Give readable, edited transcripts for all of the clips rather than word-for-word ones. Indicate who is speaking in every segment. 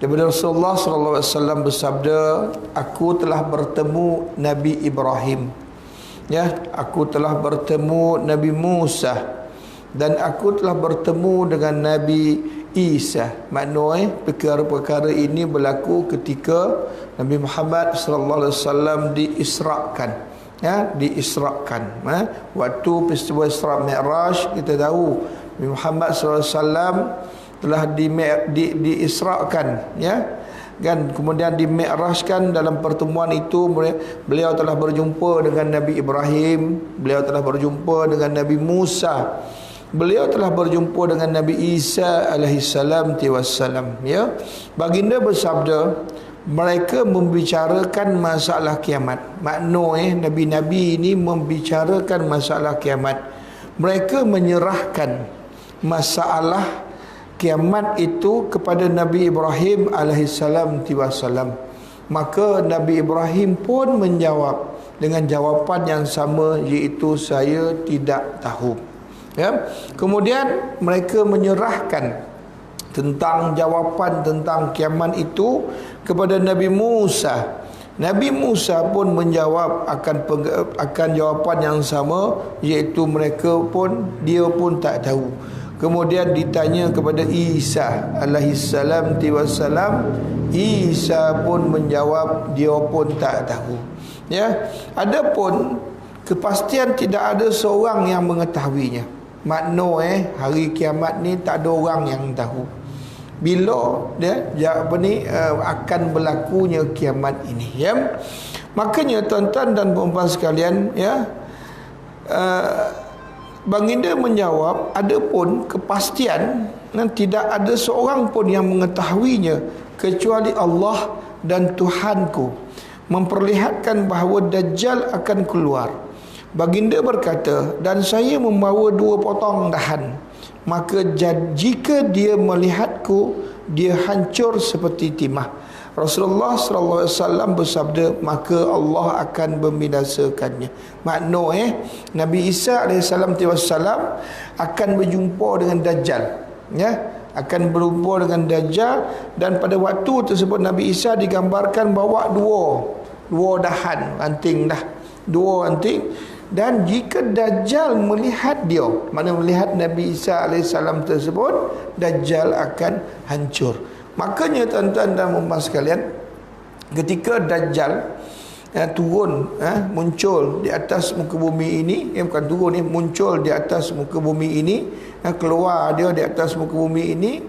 Speaker 1: Daripada Rasulullah sallallahu alaihi wasallam bersabda, aku telah bertemu Nabi Ibrahim, ya, aku telah bertemu Nabi Musa, dan aku telah bertemu dengan Nabi Isa. Maknanya perkara-perkara ini berlaku ketika Nabi Muhammad sallallahu alaihi wasallam diisrakan, ya, diisrakan. Waktu peristiwa Isra Mi'raj, kita tahu Nabi Muhammad sallallahu alaihi wasallam telah diisrakan, ya kan, kemudian dimi'rajkan. Dalam pertemuan itu beliau telah berjumpa dengan Nabi Ibrahim, beliau telah berjumpa dengan Nabi Musa, beliau telah berjumpa dengan Nabi Isa alaihissalam tiwassalam, ya. Baginda bersabda, mereka membicarakan masalah kiamat. Maknanya nabi-nabi ini membicarakan masalah kiamat. Mereka menyerahkan masalah kiamat itu kepada Nabi Ibrahim alaihissalam tiwassalam. Maka Nabi Ibrahim pun menjawab dengan jawapan yang sama, iaitu saya tidak tahu, ya. Kemudian mereka menyerahkan tentang jawapan tentang kiamat itu kepada Nabi Musa. Nabi Musa pun menjawab akan jawapan yang sama, iaitu dia pun tak tahu. Kemudian ditanya kepada Isa alaihissalam tiwassalam, Isa pun menjawab dia pun tak tahu, ya. Adapun kepastian tidak ada seorang yang mengetahuinya. Makna hari kiamat ni tak ada orang yang tahu bila akan berlakunya kiamat ini, ya. Makanya tuan-tuan dan puan-puan sekalian, ya, baginda menjawab, adapun kepastian dan tidak ada seorang pun yang mengetahuinya kecuali Allah dan Tuhanku, memperlihatkan bahawa Dajjal akan keluar. Baginda berkata, dan saya membawa 2 potong dahan, maka jika dia melihatku, dia hancur seperti timah. Rasulullah sallallahu alaihi wasallam bersabda, maka Allah akan membinasakannya. Maknanya Nabi Isa alaihissalam akan berjumpa dengan Dajjal, ya, akan berjumpa dengan Dajjal. Dan pada waktu tersebut Nabi Isa digambarkan bawa dua dahan ranting, dua ranting. Dan jika Dajjal melihat dia, mana melihat Nabi Isa alaihissalam tersebut, Dajjal akan hancur. Makanya tuan-tuan dan puan-puan sekalian, ketika Dajjal muncul di atas muka bumi ini, bukan turun, muncul di atas muka bumi ini, keluar dia di atas muka bumi ini,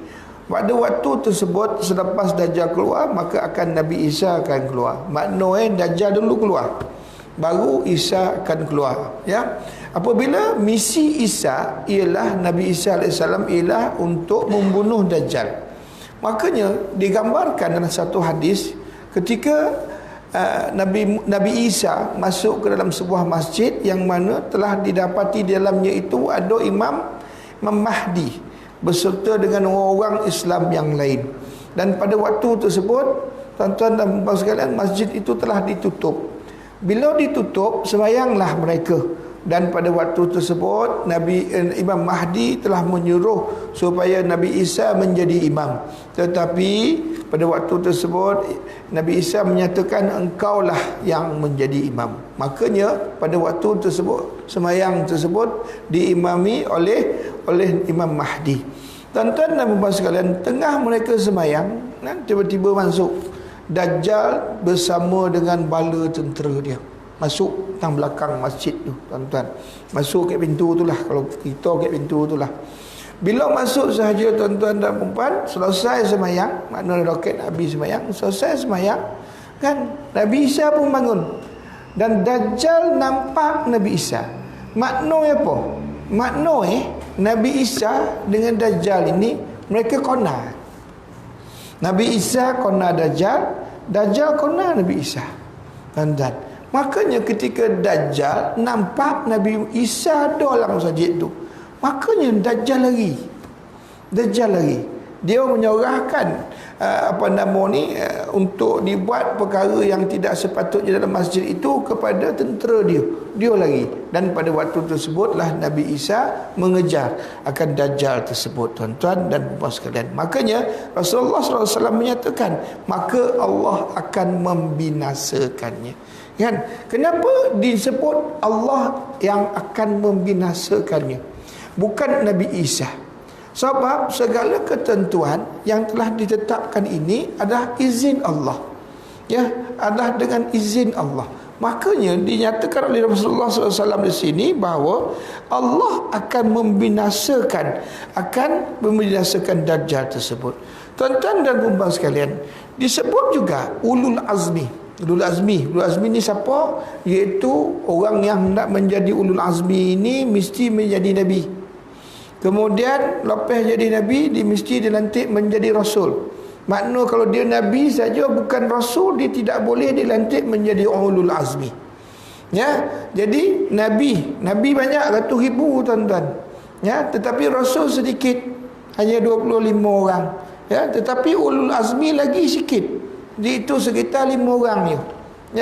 Speaker 1: pada waktu tersebut selepas Dajjal keluar, maka akan Nabi Isa akan keluar. Maknanya Dajjal dulu keluar, baru Isa akan keluar, ya. Apabila misi Isa ialah, Nabi Isa alaihissalam ialah untuk membunuh Dajjal, makanya digambarkan dalam satu hadis ketika Nabi Isa masuk ke dalam sebuah masjid yang mana telah didapati di dalamnya itu ada Imam Mahdi beserta dengan orang-orang Islam yang lain. Dan pada waktu tersebut, tuan-tuan dan puan-puan sekalian, masjid itu telah ditutup. Bila ditutup, sembahyanglah mereka. Dan pada waktu tersebut Imam Mahdi telah menyuruh supaya Nabi Isa menjadi imam. Tetapi pada waktu tersebut Nabi Isa menyatakan, engkaulah yang menjadi imam. Makanya pada waktu tersebut sembahyang tersebut diimami oleh Imam Mahdi. Tuan-tuan dan puan-puan sekalian, tengah mereka sembahyang, tiba-tiba masuk Dajjal bersama dengan bala tentera dia. Masuk tang belakang masjid tu, tuan-tuan. Masuk ke pintu tu lah, kalau kita ke pintu tu lah. Bila masuk sahaja tuan-tuan dan puan-puan, selesai sembahyang, maknanya roket habis sembahyang, selesai sembahyang, kan Nabi Isa pun bangun. Dan Dajjal nampak Nabi Isa. Maknanya apa? Maknanya Nabi Isa dengan Dajjal ini mereka kona. Nabi Isa kona Dajjal, Dajjal kona Nabi Isa. Tuan-tuan, makanya ketika Dajjal nampak Nabi Isa ada dalam masjid tu, makanya Dajjal lari. Dia menyerahkan untuk dibuat perkara yang tidak sepatutnya dalam masjid itu kepada tentera dia lagi. Dan pada waktu tersebutlah Nabi Isa mengejar akan Dajjal tersebut, tuan-tuan dan puan sekalian. Makanya Rasulullah SAW menyatakan, maka Allah akan membinasakannya. Kan? Kenapa disebut Allah yang akan membinasakannya, bukan Nabi Isa? Sebab segala ketentuan yang telah ditetapkan ini adalah izin Allah. Ya, adalah dengan izin Allah. Makanya dinyatakan oleh Rasulullah SAW di sini bahawa Allah akan membinasakan Dajjal tersebut. Tuan-tuan dan puan sekalian, disebut juga ulul azmi. Ulul azmi ni siapa? Iaitu orang yang nak menjadi ulul azmi ini mesti menjadi nabi. Kemudian lepas jadi nabi, dia mesti dilantik menjadi rasul. Makna kalau dia nabi saja bukan rasul, dia tidak boleh dilantik menjadi ulul azmi. Ya, jadi nabi banyak ratus ribu, tuan-tuan. Ya, tetapi rasul sedikit, hanya 25 orang. Ya, tetapi ulul azmi lagi sikit. Itu sekitar 5 orang je.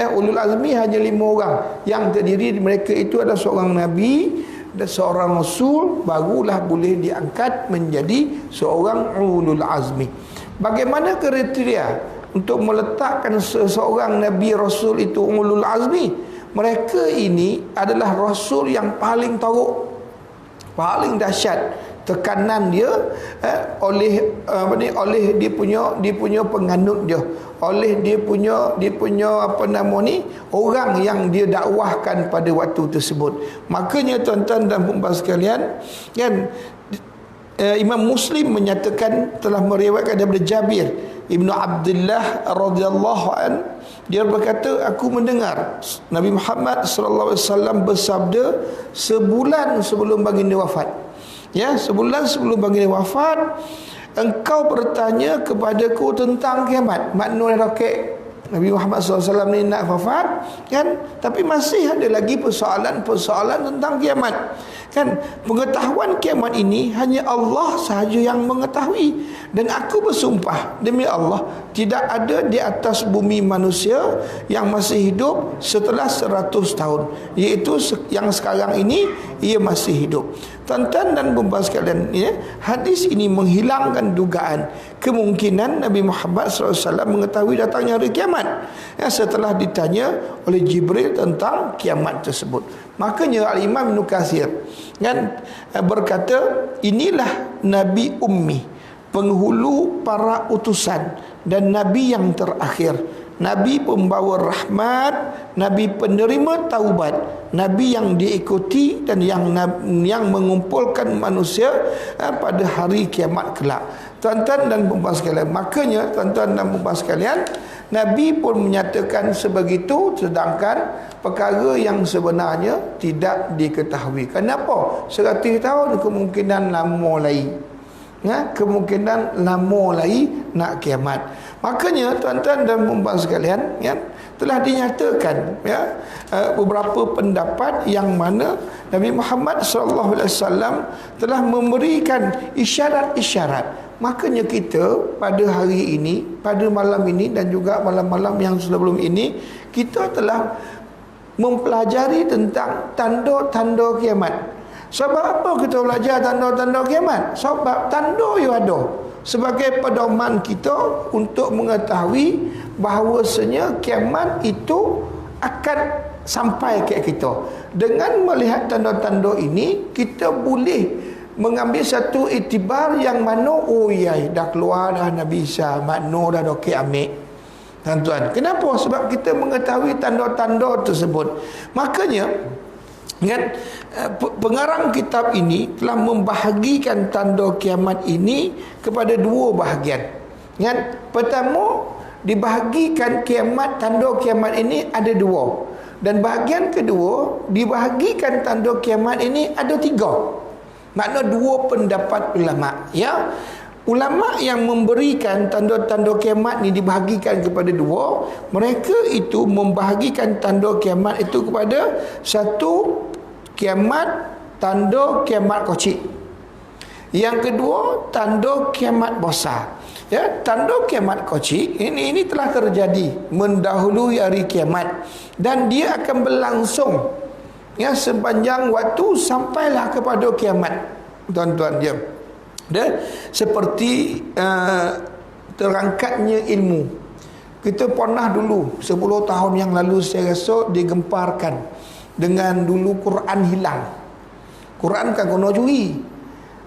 Speaker 1: Ya, ulul azmi hanya 5 orang. Yang terdiri mereka itu adalah seorang nabi dan seorang rasul, barulah boleh diangkat menjadi seorang ulul azmi. Bagaimana kriteria untuk meletakkan seseorang nabi rasul itu ulul azmi? Mereka ini adalah rasul yang paling teruk, paling dahsyat tekanan dia oleh dia punya penganut dia, oleh dia punya orang yang dia dakwahkan pada waktu tersebut. Makanya tuan-tuan dan puan sekalian, kan, Imam Muslim menyatakan, telah meriwayatkan daripada Jabir Ibnu Abdullah radhiyallahu an, dia berkata, aku mendengar Nabi Muhammad sallallahu alaihi wasallam bersabda sebulan sebelum baginda wafat. Ya, sebulan sebelum baginda wafat, engkau bertanya kepadaku tentang kiamat. Makna roket Nabi Muhammad SAW ni nak wafat, kan? Tapi masih ada lagi persoalan tentang kiamat, kan? Pengetahuan kiamat ini hanya Allah sahaja yang mengetahui. Dan aku bersumpah demi Allah, tidak ada di atas bumi manusia yang masih hidup setelah 100 tahun, iaitu yang sekarang ini ia masih hidup. Tuan-tuan dan puan sekalian, ya, hadis ini menghilangkan dugaan kemungkinan Nabi Muhammad SAW mengetahui datangnya hari kiamat, ya, setelah ditanya oleh Jibril tentang kiamat tersebut. Makanya Al-Imam Ibn Katsir, kan, berkata, inilah Nabi Ummi, penghulu para utusan dan Nabi yang terakhir, Nabi pembawa rahmat, Nabi penerima taubat, Nabi yang diikuti dan yang mengumpulkan manusia pada hari kiamat kelak. Tuan-tuan dan puan sekalian, makanya tuan-tuan dan puan sekalian, Nabi pun menyatakan sebegitu, sedangkan perkara yang sebenarnya tidak diketahui. Kenapa? 100 tahun kemungkinan lama lagi. Ya, kemungkinan lama lagi nak kiamat. Makanya tuan-tuan dan puan sekalian, ya, telah dinyatakan, ya, beberapa pendapat yang mana Nabi Muhammad SAW telah memberikan isyarat-isyarat. Makanya kita pada hari ini, pada malam ini dan juga malam-malam yang sebelum ini, kita telah mempelajari tentang tanda-tanda kiamat. Sebab apa kita belajar tanda-tanda kiamat? Sebab tanda yang ada sebagai pedoman kita untuk mengetahui bahawasanya kiamat itu akan sampai ke kita. Dengan melihat tanda-tanda ini, kita boleh mengambil satu iktibar yang mana, oh ya, dah keluar dah Nabi Isa, makna dah dokek ambil. Tuan-tuan, kenapa? Sebab kita mengetahui tanda-tanda tersebut. Makanya, kan, pengarang kitab ini telah membahagikan tanda kiamat ini kepada dua bahagian. Kan? Pertama, dibahagikan kiamat, tanda kiamat ini ada dua. Dan bahagian kedua, dibahagikan tanda kiamat ini ada 3. Makna 2 pendapat ulama, ya. Ulama yang memberikan tanda-tanda kiamat ni dibahagikan kepada 2. Mereka itu membahagikan tanda kiamat itu kepada 1, kiamat, tanda kiamat kocik. Yang kedua, tanda kiamat besar. Ya, tanda kiamat kecil ini telah terjadi mendahului hari kiamat, dan dia akan berlangsung ya sepanjang waktu sampailah kepada kiamat, tuan-tuan dia. Dan seperti terangkatnya ilmu. Kita pernah dulu 10 tahun yang lalu saya rasa digemparkan dengan dulu Quran hilang. Quran kan kena curi.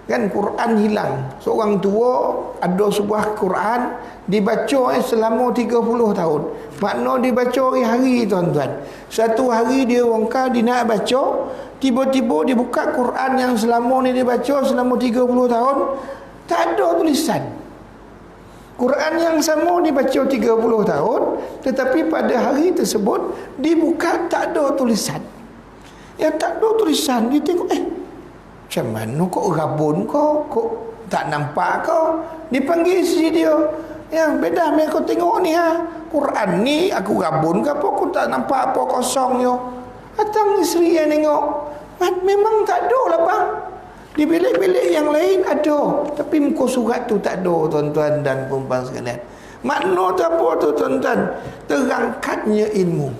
Speaker 1: Kan Quran hilang. Seorang tua ada sebuah Quran dibaca selama 30 tahun. Makna dibaca hari-hari, tuan-tuan. Satu hari dia wongkar dia nak baca, tiba-tiba dia buka Quran yang selama ni dia baca selama 30 tahun, tak ada tulisan. Quran yang sama dibaca 30 tahun, tetapi pada hari tersebut dibuka tak ada tulisan. Ya, tak ada tulisan. Dia tengok, macam mana kok rabun kok tak nampak kau. Dipanggil isteri dia. Ya, beda ni aku tengok ni Quran ni aku rabun ke apa, aku tak nampak apa, kosong yo. Datang isteri yang tengok. Memang tak ada lah bang. Di bilik-bilik yang lain ada, tapi muka surat tu tak ada, tuan-tuan dan puan-puan sekalian. Makna tu apa tu, tuan-tuan? Terangkatnya ilmu.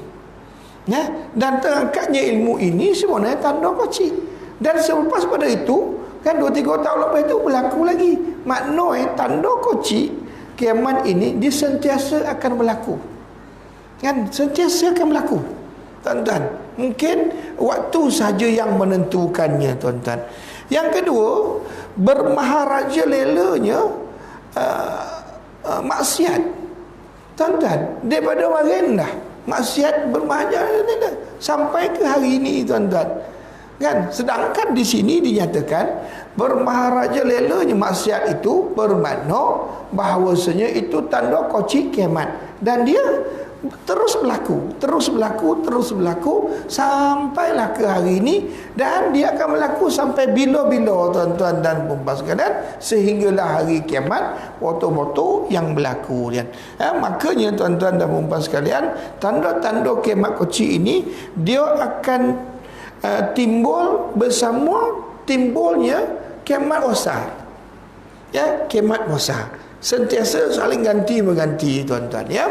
Speaker 1: Ya, dan terangkatnya ilmu ini sebenarnya tanda kecil. Dan selepas pada itu, kan 2-3 tahun lepas itu berlaku lagi. Makna tanda kunci kiamat ini dia sentiasa akan berlaku. Kan sentiasa akan berlaku. Tuan-tuan, mungkin waktu saja yang menentukannya, tuan-tuan. Yang kedua, bermaharaja lelanya maksiat. Tuan-tuan, daripada kemarin dah maksiat bermaharaja lelanya sampai ke hari ini, tuan-tuan. Kan, sedangkan di sini dinyatakan bermaharaja lelanya maksiat itu bermakna bahawasanya itu tanda kunci kiamat, dan dia terus berlaku sampailah ke hari ini, dan dia akan berlaku sampai bila-bila, tuan-tuan dan puan-puan sekalian, sehinggalah hari kiamat waktu-waktu yang berlaku kan. Makanya tuan-tuan dan puan-puan sekalian, tanda-tanda kiamat kecil ini dia akan timbul bersama timbulnya kiamat besar. Ya, kiamat besar sentiasa saling ganti mengganti, tuan-tuan ya.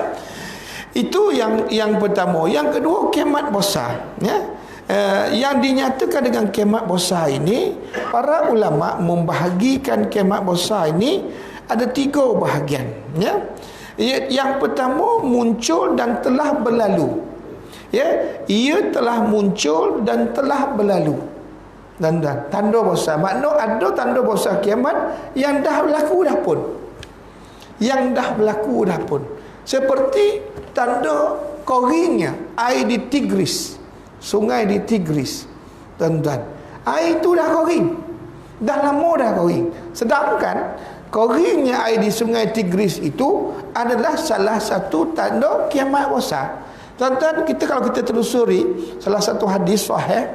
Speaker 1: Itu yang pertama. Yang kedua, kiamat besar ya. Yang dinyatakan dengan kiamat besar ini, para ulama membahagikan kiamat besar ini ada 3 bahagian ya. Yang pertama, muncul dan telah berlalu. Ya, ia telah muncul dan telah berlalu. Dan tanda besar, makna ada tanda besar kiamat yang dah berlaku dah pun. Yang dah berlaku dah pun. Seperti tanda koringnya air di Tigris, sungai di Tigris. Tuan-tuan, air itu dah koring. Dah lama dah koring. Sedangkan koringnya air di sungai Tigris itu adalah salah satu tanda kiamat besar. Tuan-tuan, kalau kita telusuri salah satu hadis sahih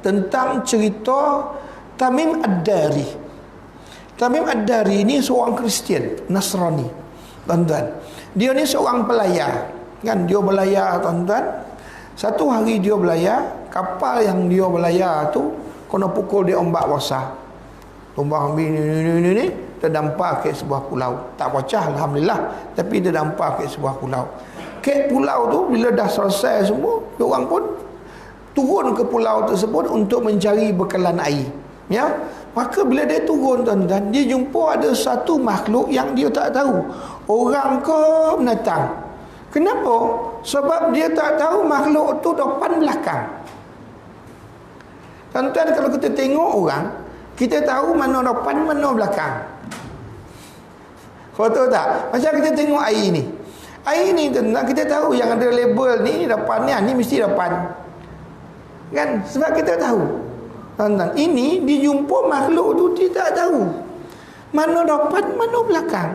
Speaker 1: tentang cerita Tamim Ad-Dari. Tamim Ad-Dari ini seorang Kristian Nasrani, tuan-tuan. Dia ni seorang pelayar, kan, dia belayar, tuan-tuan. Satu hari dia belayar, kapal yang dia belayar tu kena pukul dia ombak besar. Ombak ni terdampak ke sebuah pulau. Tak pecah, alhamdulillah, tapi terdampak ke sebuah pulau. Ke pulau tu bila dah selesai semua, diorang pun turun ke pulau tersebut untuk mencari bekalan air. Ya, maka bila dia turun, tuan-tuan, dia jumpa ada satu makhluk yang dia tak tahu orang ke binatang. Kenapa? Sebab dia tak tahu makhluk tu depan belakang. Tuan-tuan, kalau kita tengok orang, kita tahu mana depan, mana belakang. Foto tak? Macam kita tengok air ni. Air ni, tuan-tuan, kita tahu yang ada label ni depan ni mesti depan. Kan? Sebab kita tahu. Tuan-tuan, ini dijumpa makhluk tu dia tak tahu mana depan, mana belakang.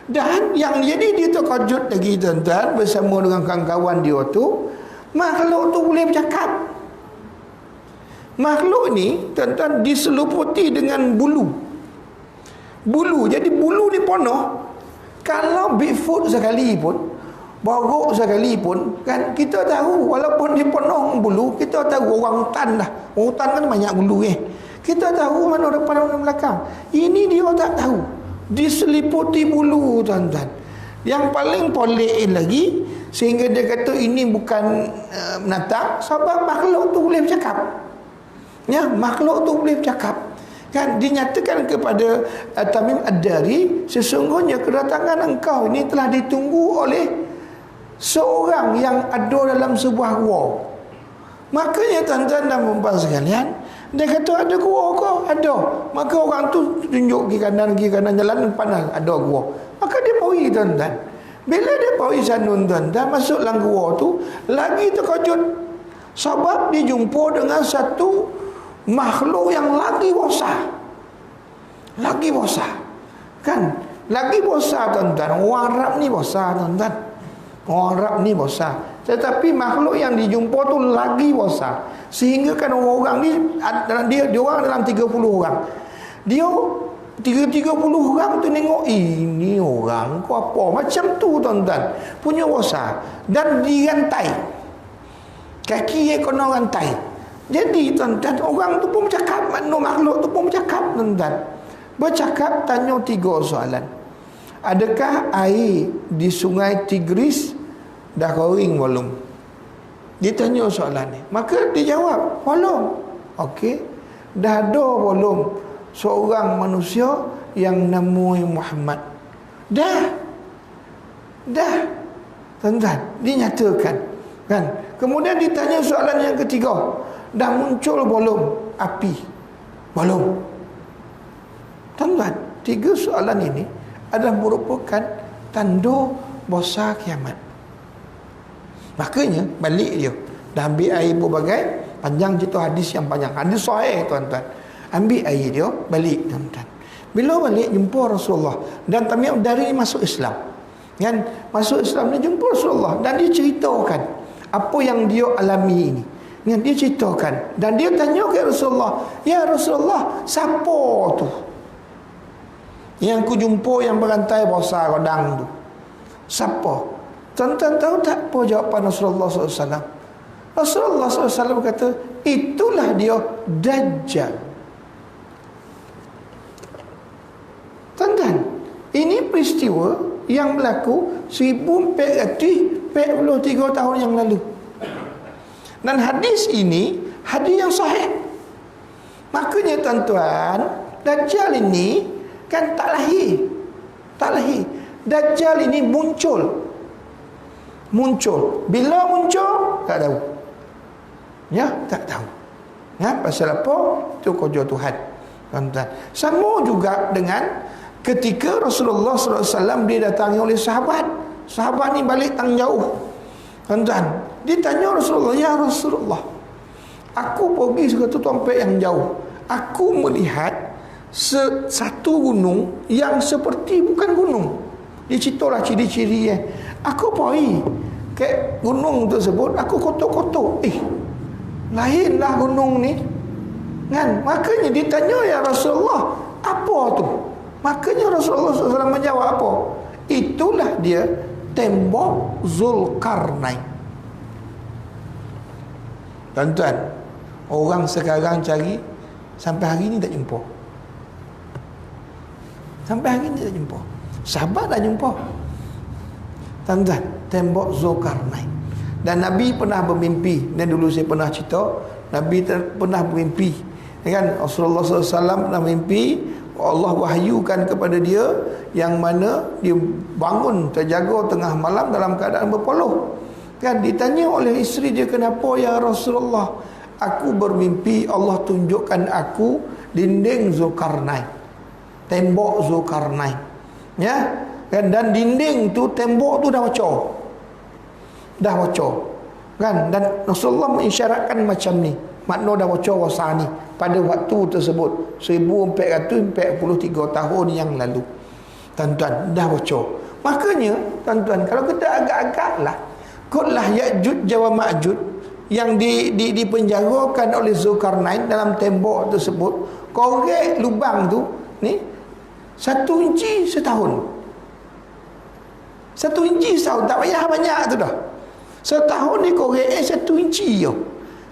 Speaker 1: Dan yang jadi dia terkejut lagi, tuan-tuan, bersama dengan kawan-kawan dia tu, makhluk tu boleh bercakap. Makhluk ni, tuan-tuan, diseliputi dengan bulu. Bulu, jadi bulu ni penuh. Kalau Bigfoot sekali pun, borok sekali pun, kan, kita tahu walaupun dia penuh bulu, kita tahu orang hutan dah. Orang hutan kan banyak bulu Kita tahu mana depan mana belakang. Ini dia tak tahu. Diseliputi bulu, tuan-tuan. Yang paling pelik lagi, sehingga dia kata ini bukan binatang, sebab makhluk tu boleh bercakap. Ya, makhluk tu boleh bercakap. Kan dinyatakan kepada Tamim Ad-Dari, sesungguhnya kedatangan engkau ini telah ditunggu oleh seorang yang ada dalam sebuah gua. Makanya tuan-tuan dan puan sekalian, dia kata ada gua ke? Ada. Maka orang tu tunjuk ke kanan jalan pandang ada gua. Maka dia pergi, tuan-tuan. Bila dia pergi sana, tuan-tuan, masuk dalam gua tu, lagi terkejut. Sebab dia jumpa dengan satu makhluk yang lagi besar. Lagi besar. Kan? Lagi besar, tuan-tuan. Orang Arab ni besar, tuan-tuan. Orang Arab ni besar. Tetapi makhluk yang dijumpa tu lagi besar. Sehingga kan orang ni, dia orang dalam 30 orang. Dia 30 orang tu tengok, ini orang kau apa? Macam tu, tuan-tuan. Punya besar. Dan dirantai. Kaki dia kena rantai. Jadi, tuan-tuan, orang tu pun bercakap. Makhluk tu pun bercakap, tuan-tuan. Bercakap, tanya 3 soalan. Adakah air di sungai Tigris dah kering belum? Dia tanya soalan ni. Maka dia jawab, belum. Okey. Dah ada belum seorang manusia yang namanya Muhammad? Dah. Tuan-tuan, dinyatakan. Kan? Kemudian ditanya soalan yang ketiga. Dah muncul belum api? Belum. Tuan-tuan, 3 soalan ini adalah merupakan tanda besar kiamat. Makanya balik dia, dah ambil air berbagai, panjang cerita hadis yang panjang, hadis sahih, tuan-tuan. Ambil air dia, balik, tuan-tuan. Bila balik jumpa Rasulullah, dan Tamim Ad-Dari masuk Islam. Kan? Masuk Islam, dia jumpa Rasulullah dan dia ceritakan apa yang dia alami ini. Kan? Dia ceritakan dan dia tanya ke Rasulullah, ya Rasulullah, siapa tu yang ku jumpa yang berantai besar rodang tu? Siapa? Tuan-tuan tahu tak apa jawapan Rasulullah SAW? Rasulullah SAW berkata, itulah dia Dajjal. Tuan-tuan, ini peristiwa yang berlaku 1443 tahun yang lalu. Dan hadis ini hadis yang sahih. Makanya tuan-tuan, Dajjal ini kan tak lahir. Dajjal ini muncul. Bila muncul tak tahu. Ya, tak tahu. Ya, pasal apa? Itu kerja Tuhan, tuan-tuan. Sama juga dengan ketika Rasulullah SAW dia datangi oleh sahabat. Sahabat ni balik tang jauh, tuan-tuan. Dia tanya Rasulullah, ya Rasulullah, aku pergi satu tempat yang jauh. Aku melihat satu gunung yang seperti bukan gunung. Dia ceritalah ciri-ciri. Aku pergi ke gunung tersebut, aku kotok-kotok. Lainlah gunung ni. Kan? Makanya ditanya, ya Rasulullah, apa tu? Makanya Rasulullah SAW menjawab apa? Itulah dia tembok Zulkarnain. Tuan-tuan, orang sekarang cari sampai hari ni tak jumpa. Sampai hari ni tak jumpa. Sahabat dah jumpa. Tuan-tuan, tembok Zulkarnain. Dan Nabi pernah bermimpi. Dan dulu saya pernah cerita, Nabi pernah bermimpi. Kan? Rasulullah SAW pernah mimpi, Allah wahyukan kepada dia, yang mana dia bangun terjaga tengah malam dalam keadaan berpeluh. Kan? Ditanya oleh isteri dia, kenapa ya Rasulullah? Aku bermimpi Allah tunjukkan aku dinding Zulkarnain, tembok Zulkarnain. Ya? Dan dinding tu, tembok tu dah bocor. Kan? Dan Rasulullah mengisyaratkan macam ni, makna dah bocor besar ni pada waktu tersebut 1443 tahun yang lalu. Tuan-tuan, dah bocor. Makanya tuan-tuan, kalau kita agak-agaklah, kotlah Ya'juj wa Ma'juj yang dipenjarakan oleh Zulkarnain dalam tembok tersebut, korek lubang tu ni 1 inci setahun. 1 inci setahun, tak payah banyak tu dah. Setahun ni korek 1 inci je.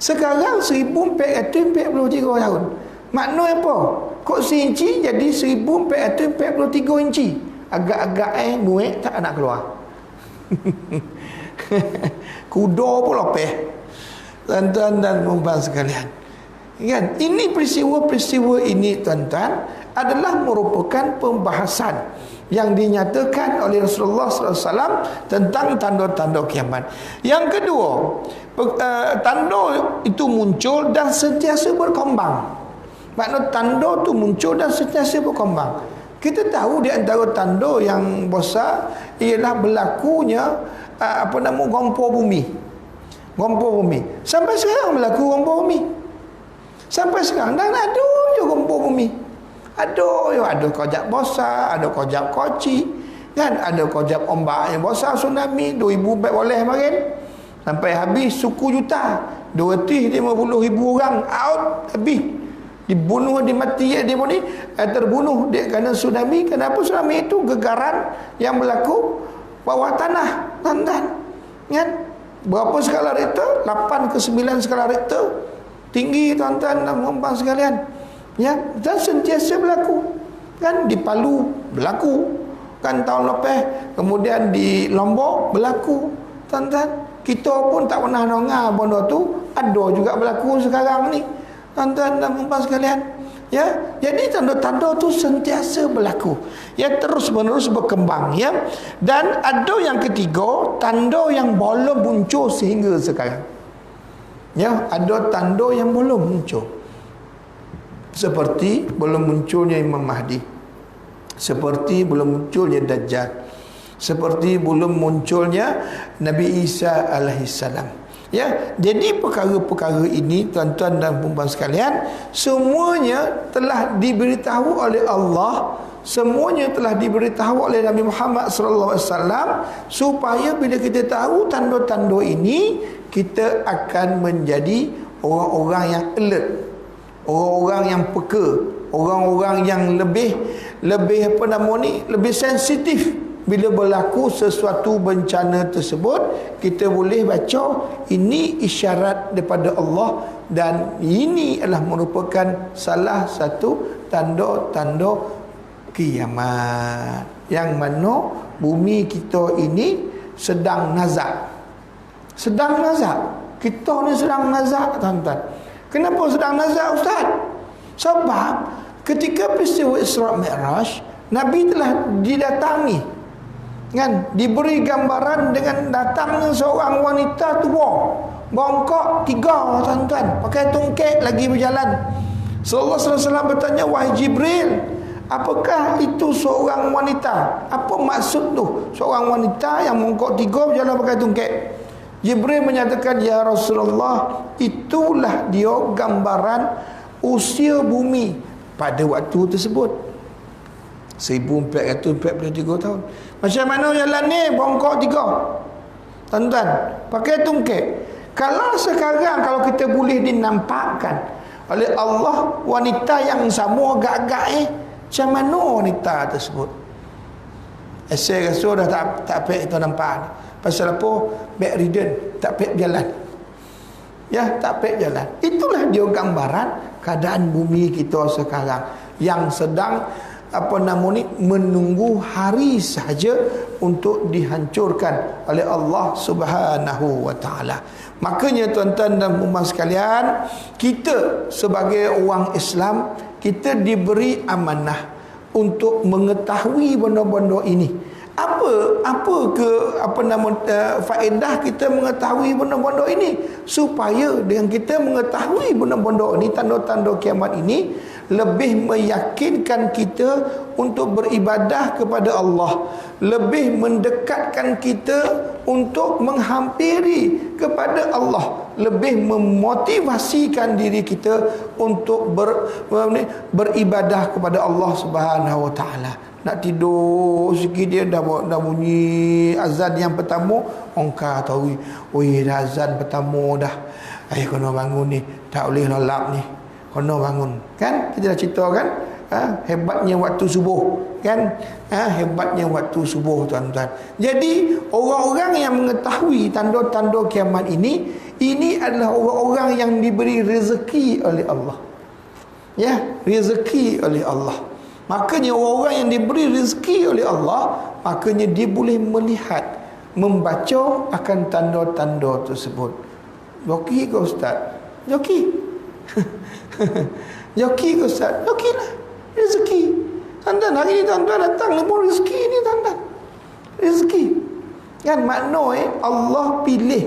Speaker 1: Sekarang 1443 tahun. Maknanya apa? Kok seinci jadi 1443 inci. Agak-agak muek tak nak keluar. Kuda pun lopeh. Tuan-tuan dan puan sekalian, kan? Ini peristiwa-peristiwa ini, tuan-tuan, adalah merupakan pembahasan yang dinyatakan oleh Rasulullah SAW tentang tanda-tanda kiamat. Yang kedua, tanda itu muncul dan sentiasa berkembang. Makna tanda itu muncul dan sentiasa berkembang. Kita tahu di antara tanda yang besar ialah berlakunya gempur bumi. Gempur bumi. Sampai sekarang berlaku gempur bumi. Sampai sekarang dan ada je gempur bumi. Ada kojak besar, ada kojak koci, kan? Ada kojak ombak yang besar, tsunami 2000 boleh makin. Sampai habis suku juta, 250,000 orang out habis. Dibunuh, dimati dia pun ni terbunuh dia kerana tsunami. Kenapa tsunami itu? Gegaran yang berlaku bawah tanah, tuan-tuan, kan? Berapa skala Richter? 8 ke 9 skala Richter. Tinggi, tuan-tuan dan puan sekalian. Ya, dan sentiasa berlaku. Kan di Palu berlaku, kan tahun lepas. Kemudian di Lombok berlaku, tuan-tuan. Kita pun tak pernah dengar benda tu, ada juga berlaku sekarang ni, tuan-tuan dan puan sekalian. Ya, jadi tanda-tanda tu sentiasa berlaku, ya, terus-menerus berkembang, ya. Dan ada yang ketiga, tanda yang belum muncul sehingga sekarang. Ya, ada tanda yang belum muncul. Seperti belum munculnya Imam Mahdi, seperti belum munculnya Dajjal, seperti belum munculnya Nabi Isa alaihissalam. Ya, jadi perkara-perkara ini, tuan-tuan dan puan sekalian, semuanya telah diberitahu oleh Allah, semuanya telah diberitahu oleh Nabi Muhammad sallallahu alaihi wasallam, supaya bila kita tahu tanda-tanda ini, kita akan menjadi orang-orang yang alert, orang-orang yang peka, orang-orang yang lebih lebih sensitif. Bila berlaku sesuatu bencana tersebut, kita boleh baca ini isyarat daripada Allah, dan ini adalah merupakan salah satu tanda-tanda kiamat, yang mana bumi kita ini sedang nazak. Sedang nazak. Kita ni sedang nazak, tuan-tuan. Kenapa sedang nazak, Ustaz? Sebab ketika peristiwa Isra Mi'raj, Nabi telah didatangi, kan, diberi gambaran dengan datangnya seorang wanita tua, bongkok 3, tuan-tuan, pakai tungkek lagi berjalan. Sallallahu alaihi wasallam bertanya, wahai Jibril, apakah itu seorang wanita? Apa maksud tu seorang wanita yang bongkok 3 berjalan pakai tungkek? Jibril menyatakan, ya Rasulullah, itulah dia gambaran usia bumi pada waktu tersebut, 1443 tahun. Macam mana jalan ni? Bongkok 3, tuan-tuan, pakai tungkek. Kalau sekarang, kalau kita boleh dinampakkan oleh Allah wanita yang sama agak-agak macam mana wanita tersebut? Saya rasa dah tak pek kita nampak. Pasal apa? Bedridden, tak pek jalan. Ya, tak pek jalan. Itulah dia gambaran keadaan bumi kita sekarang, yang sedang menunggu hari sahaja untuk dihancurkan oleh Allah Subhanahu wa taala. Makanya tuan-tuan dan puan sekalian, kita sebagai orang Islam, kita diberi amanah untuk mengetahui benda-benda ini. Faedah kita mengetahui benda-benda ini, supaya dengan kita mengetahui benda-benda ini, tanda-tanda kiamat ini, lebih meyakinkan kita untuk beribadah kepada Allah, lebih mendekatkan kita untuk menghampiri kepada Allah, lebih memotivasikan diri kita untuk beribadah kepada Allah Subhanahu wa taala. Nak tidur sikit dia dah bunyi azan yang pertama, ongkar tahu, oi dah azan pertama dah, kena bangun ni, tak boleh lelap ni, kena bangun. Kan kita dah cerita kan, hebatnya waktu subuh, kan, hebatnya waktu subuh, tuan-tuan. Jadi orang-orang yang mengetahui tanda-tanda kiamat ini adalah orang-orang yang diberi rezeki oleh Allah. Ya, rezeki oleh Allah. Makanya orang yang diberi rezeki oleh Allah, makanya dia boleh melihat, membaca akan tanda-tanda tersebut. Joki ke ustaz? Joki. Joki ke ustaz? Joki lah. Rezeki. Tuan-tuan, hari ni tuan-tuan datang lemur rezeki ni tuan-tuan. Rezeki. Kan makna Allah pilih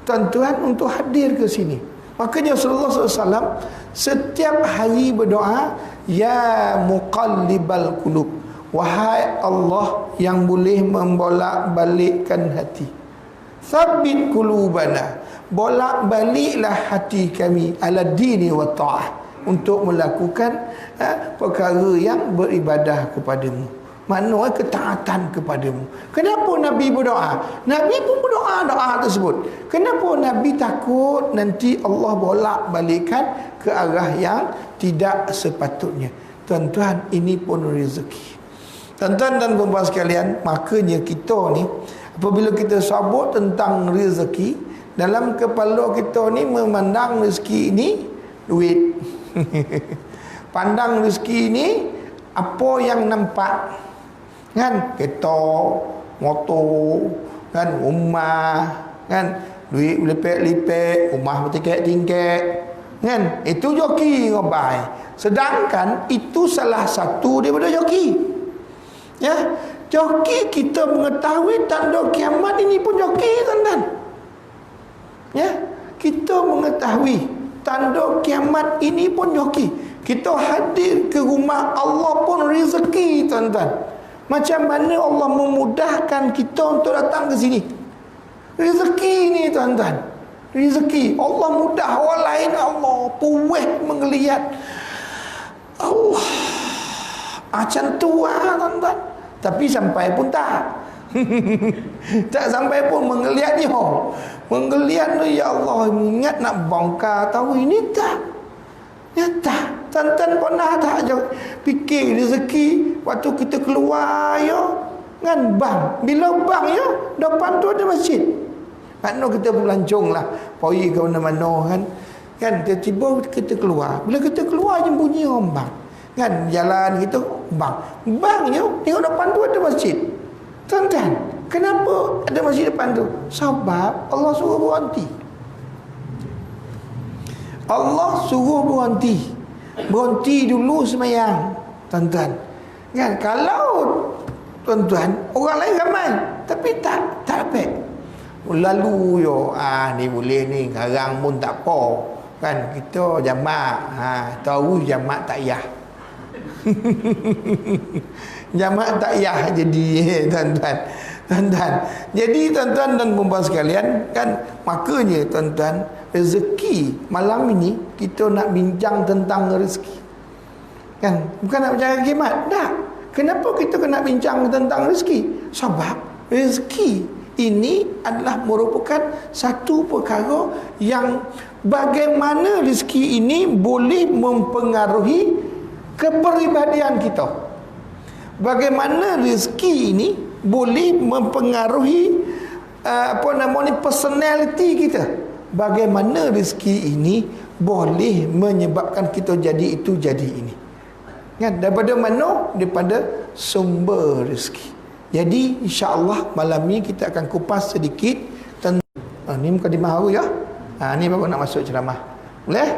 Speaker 1: tuan-tuan untuk hadir ke sini. Makanya Rasulullah SAW setiap hari berdoa, ya muqallibal qulub, wahai Allah yang boleh membolak-balikkan hati, tsabbit qulubana, bolak-baliklah hati kami ala dini wa ta'ah, untuk melakukan perkara yang beribadah kepadamu. Maknanya ketaatan kepadamu. Kenapa Nabi berdoa? Nabi pun berdoa doa tersebut. Kenapa Nabi takut nanti Allah bolak-balikkan ke arah yang tidak sepatutnya? Tuan-tuan, ini pun rezeki. Tuan-tuan dan puan-puan sekalian, makanya kita ni apabila kita sebut tentang rezeki, dalam kepala kita ni memandang rezeki ini duit. Pandang rezeki ini apa yang nampak, kan, kereta, motor, kan, rumah, kan, duit lepek-lepek, rumah bertingkat-tingkat, kan, itu joki ngobai. Sedangkan itu salah satu daripada joki. Ya, joki kita mengetahui tanda kiamat ini pun joki, tuan-tuan. Ya, kita mengetahui tanda kiamat ini pun joki. Kita hadir ke rumah Allah pun rezeki, tuan-tuan. Macam mana Allah memudahkan kita untuk datang ke sini. Rezeki ni, tuan-tuan. Rezeki. Allah mudah, orang lain Allah puas menggeliat. Allah. Macam tu lah, tuan-tuan. Tapi sampai pun tak. Tak sampai pun menggeliat dia. Menggeliat tu, ya Allah, ingat nak bongkar tahu ini tak. Ya tak. Tuan-tuan pernah tak fikir rezeki waktu kita keluar ya, kan, bang. Bila bang ya, depan tu ada masjid. Makna kita berlancung lah, pergi ke mana-mana, kan. Kan tiba-tiba kita keluar. Bila kita keluar je bunyi orang bang. Kan jalan kita bang. Bang ya, tengok depan tu ada masjid. Tuan-tuan, kenapa ada masjid depan tu? Sebab Allah suruh berhenti. Allah suruh berhenti. Berhenti dulu semayang, tuan-tuan. Kan, kalau tuan-tuan, orang lain ramai, tapi tak dapat. Lalu yo, ni boleh ni, sekarang pun tak apa. Kan, kita jamak, tahu jamak tak yah. Jamak tak yah jadi, tuan-tuan. Tuan-tuan. Jadi tuan-tuan dan puan-puan sekalian, kan, makanya tuan-tuan, rezeki malam ini kita nak bincang tentang rezeki. Kan, bukan nak bincang kiamat. Tak. Kenapa kita kena bincang tentang rezeki? Sebab rezeki ini adalah merupakan satu perkara yang bagaimana rezeki ini boleh mempengaruhi kepribadian kita. Bagaimana rezeki ini boleh mempengaruhi personality kita. Bagaimana rezeki ini boleh menyebabkan kita jadi itu, jadi ini. Kan, daripada mana? Daripada sumber rezeki. Jadi insya-Allah malam ni kita akan kupas sedikit tentang ni mukadimah baru ya. Ni baru nak masuk ceramah. Boleh?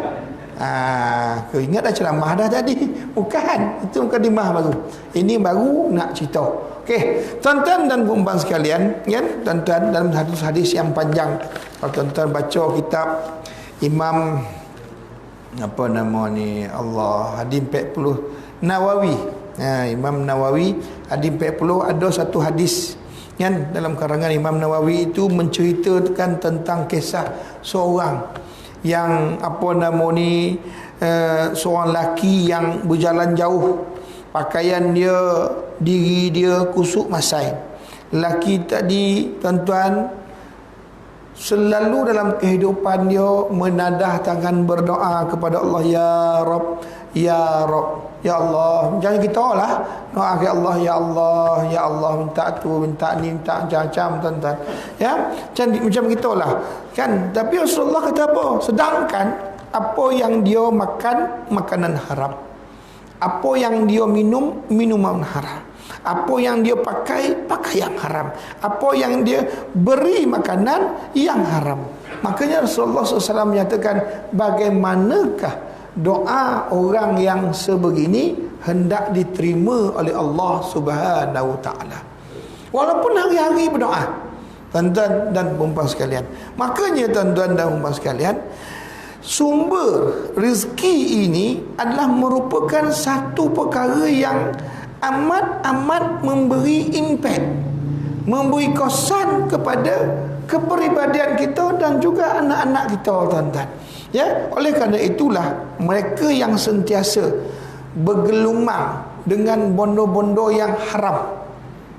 Speaker 1: Kau ingat dah ceramah dah tadi. Bukan, itu mukadimah baru. Ini baru nak cerita. Okey, tuan-tuan dan puan-puan sekalian, kan? Tuan-tuan, dalam hadis yang panjang, kalau tuan-tuan baca kitab Imam apa nama ni, Allah, hadis 40 Nawawi. Imam Nawawi hadis 40, ada satu hadis, kan, dalam karangan Imam Nawawi itu menceritakan tentang kisah seorang yang apa nama ni, seorang lelaki yang berjalan jauh, pakaian dia, diri dia kusuk masai. Lelaki tadi, tuan-tuan, selalu dalam kehidupan dia menadah tangan berdoa kepada Allah, ya Rabb, ya Rabb, ya Allah. Jangan kita lah doa ke Allah, ya Allah, ya Allah, minta tu, minta ni, minta macam-macam, tuan-tuan. Ya, macam kita lah, kan. Tapi Rasulullah kata apa? Sedangkan apa yang dia makan, makanan haram. Apa yang dia minum, minuman haram. Apa yang dia pakai, pakaian haram. Apa yang dia beri makanan yang haram. Makanya Rasulullah SAW menyatakan, bagaimanakah doa orang yang sebegini hendak diterima oleh Allah Subhanahu Wa Taala. Walaupun hari-hari berdoa, tuan-tuan dan puan-puan sekalian. Makanya tuan-tuan dan puan-puan sekalian, sumber rezeki ini adalah merupakan satu perkara yang amat-amat memberi impak, memberi kesan kepada kepribadian kita dan juga anak-anak kita, tuan-tuan. Ya, oleh kerana itulah mereka yang sentiasa bergelumang dengan bondo-bondo yang haram.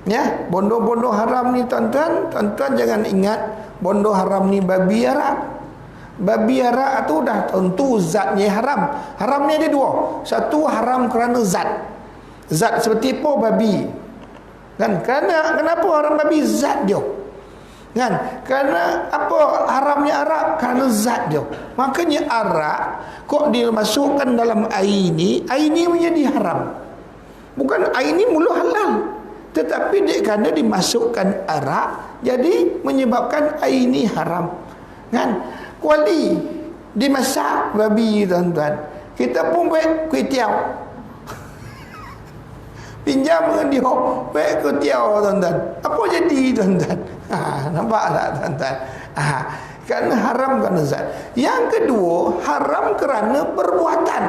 Speaker 1: Ya, bondo-bondo haram ni tuan-tuan jangan ingat bondo haram ni babi arak. Babi arak tu dah tentu zatnya haram. Haram ni ada dua. Satu haram kerana zat. Zat seperti apa? Babi. Kan? Kenapa haram babi? Zat dia. Kan? Kerana apa haramnya arak? Kerana zat dia. Makanya arak kok dimasukkan dalam air ni menjadi haram. Bukan air ni mula halal, tetapi kerana dimasukkan arak, jadi menyebabkan air ni haram. Kan? Kuali dimasak babi, tuan-tuan. Kita pun buat kuih tiaw. Pinjam dengan dia buat kuih tiaw, tuan-tuan. Apa jadi, tuan-tuan? Nampak tak, tuan-tuan? Kerana haram kerana zat. Yang kedua, haram kerana perbuatan.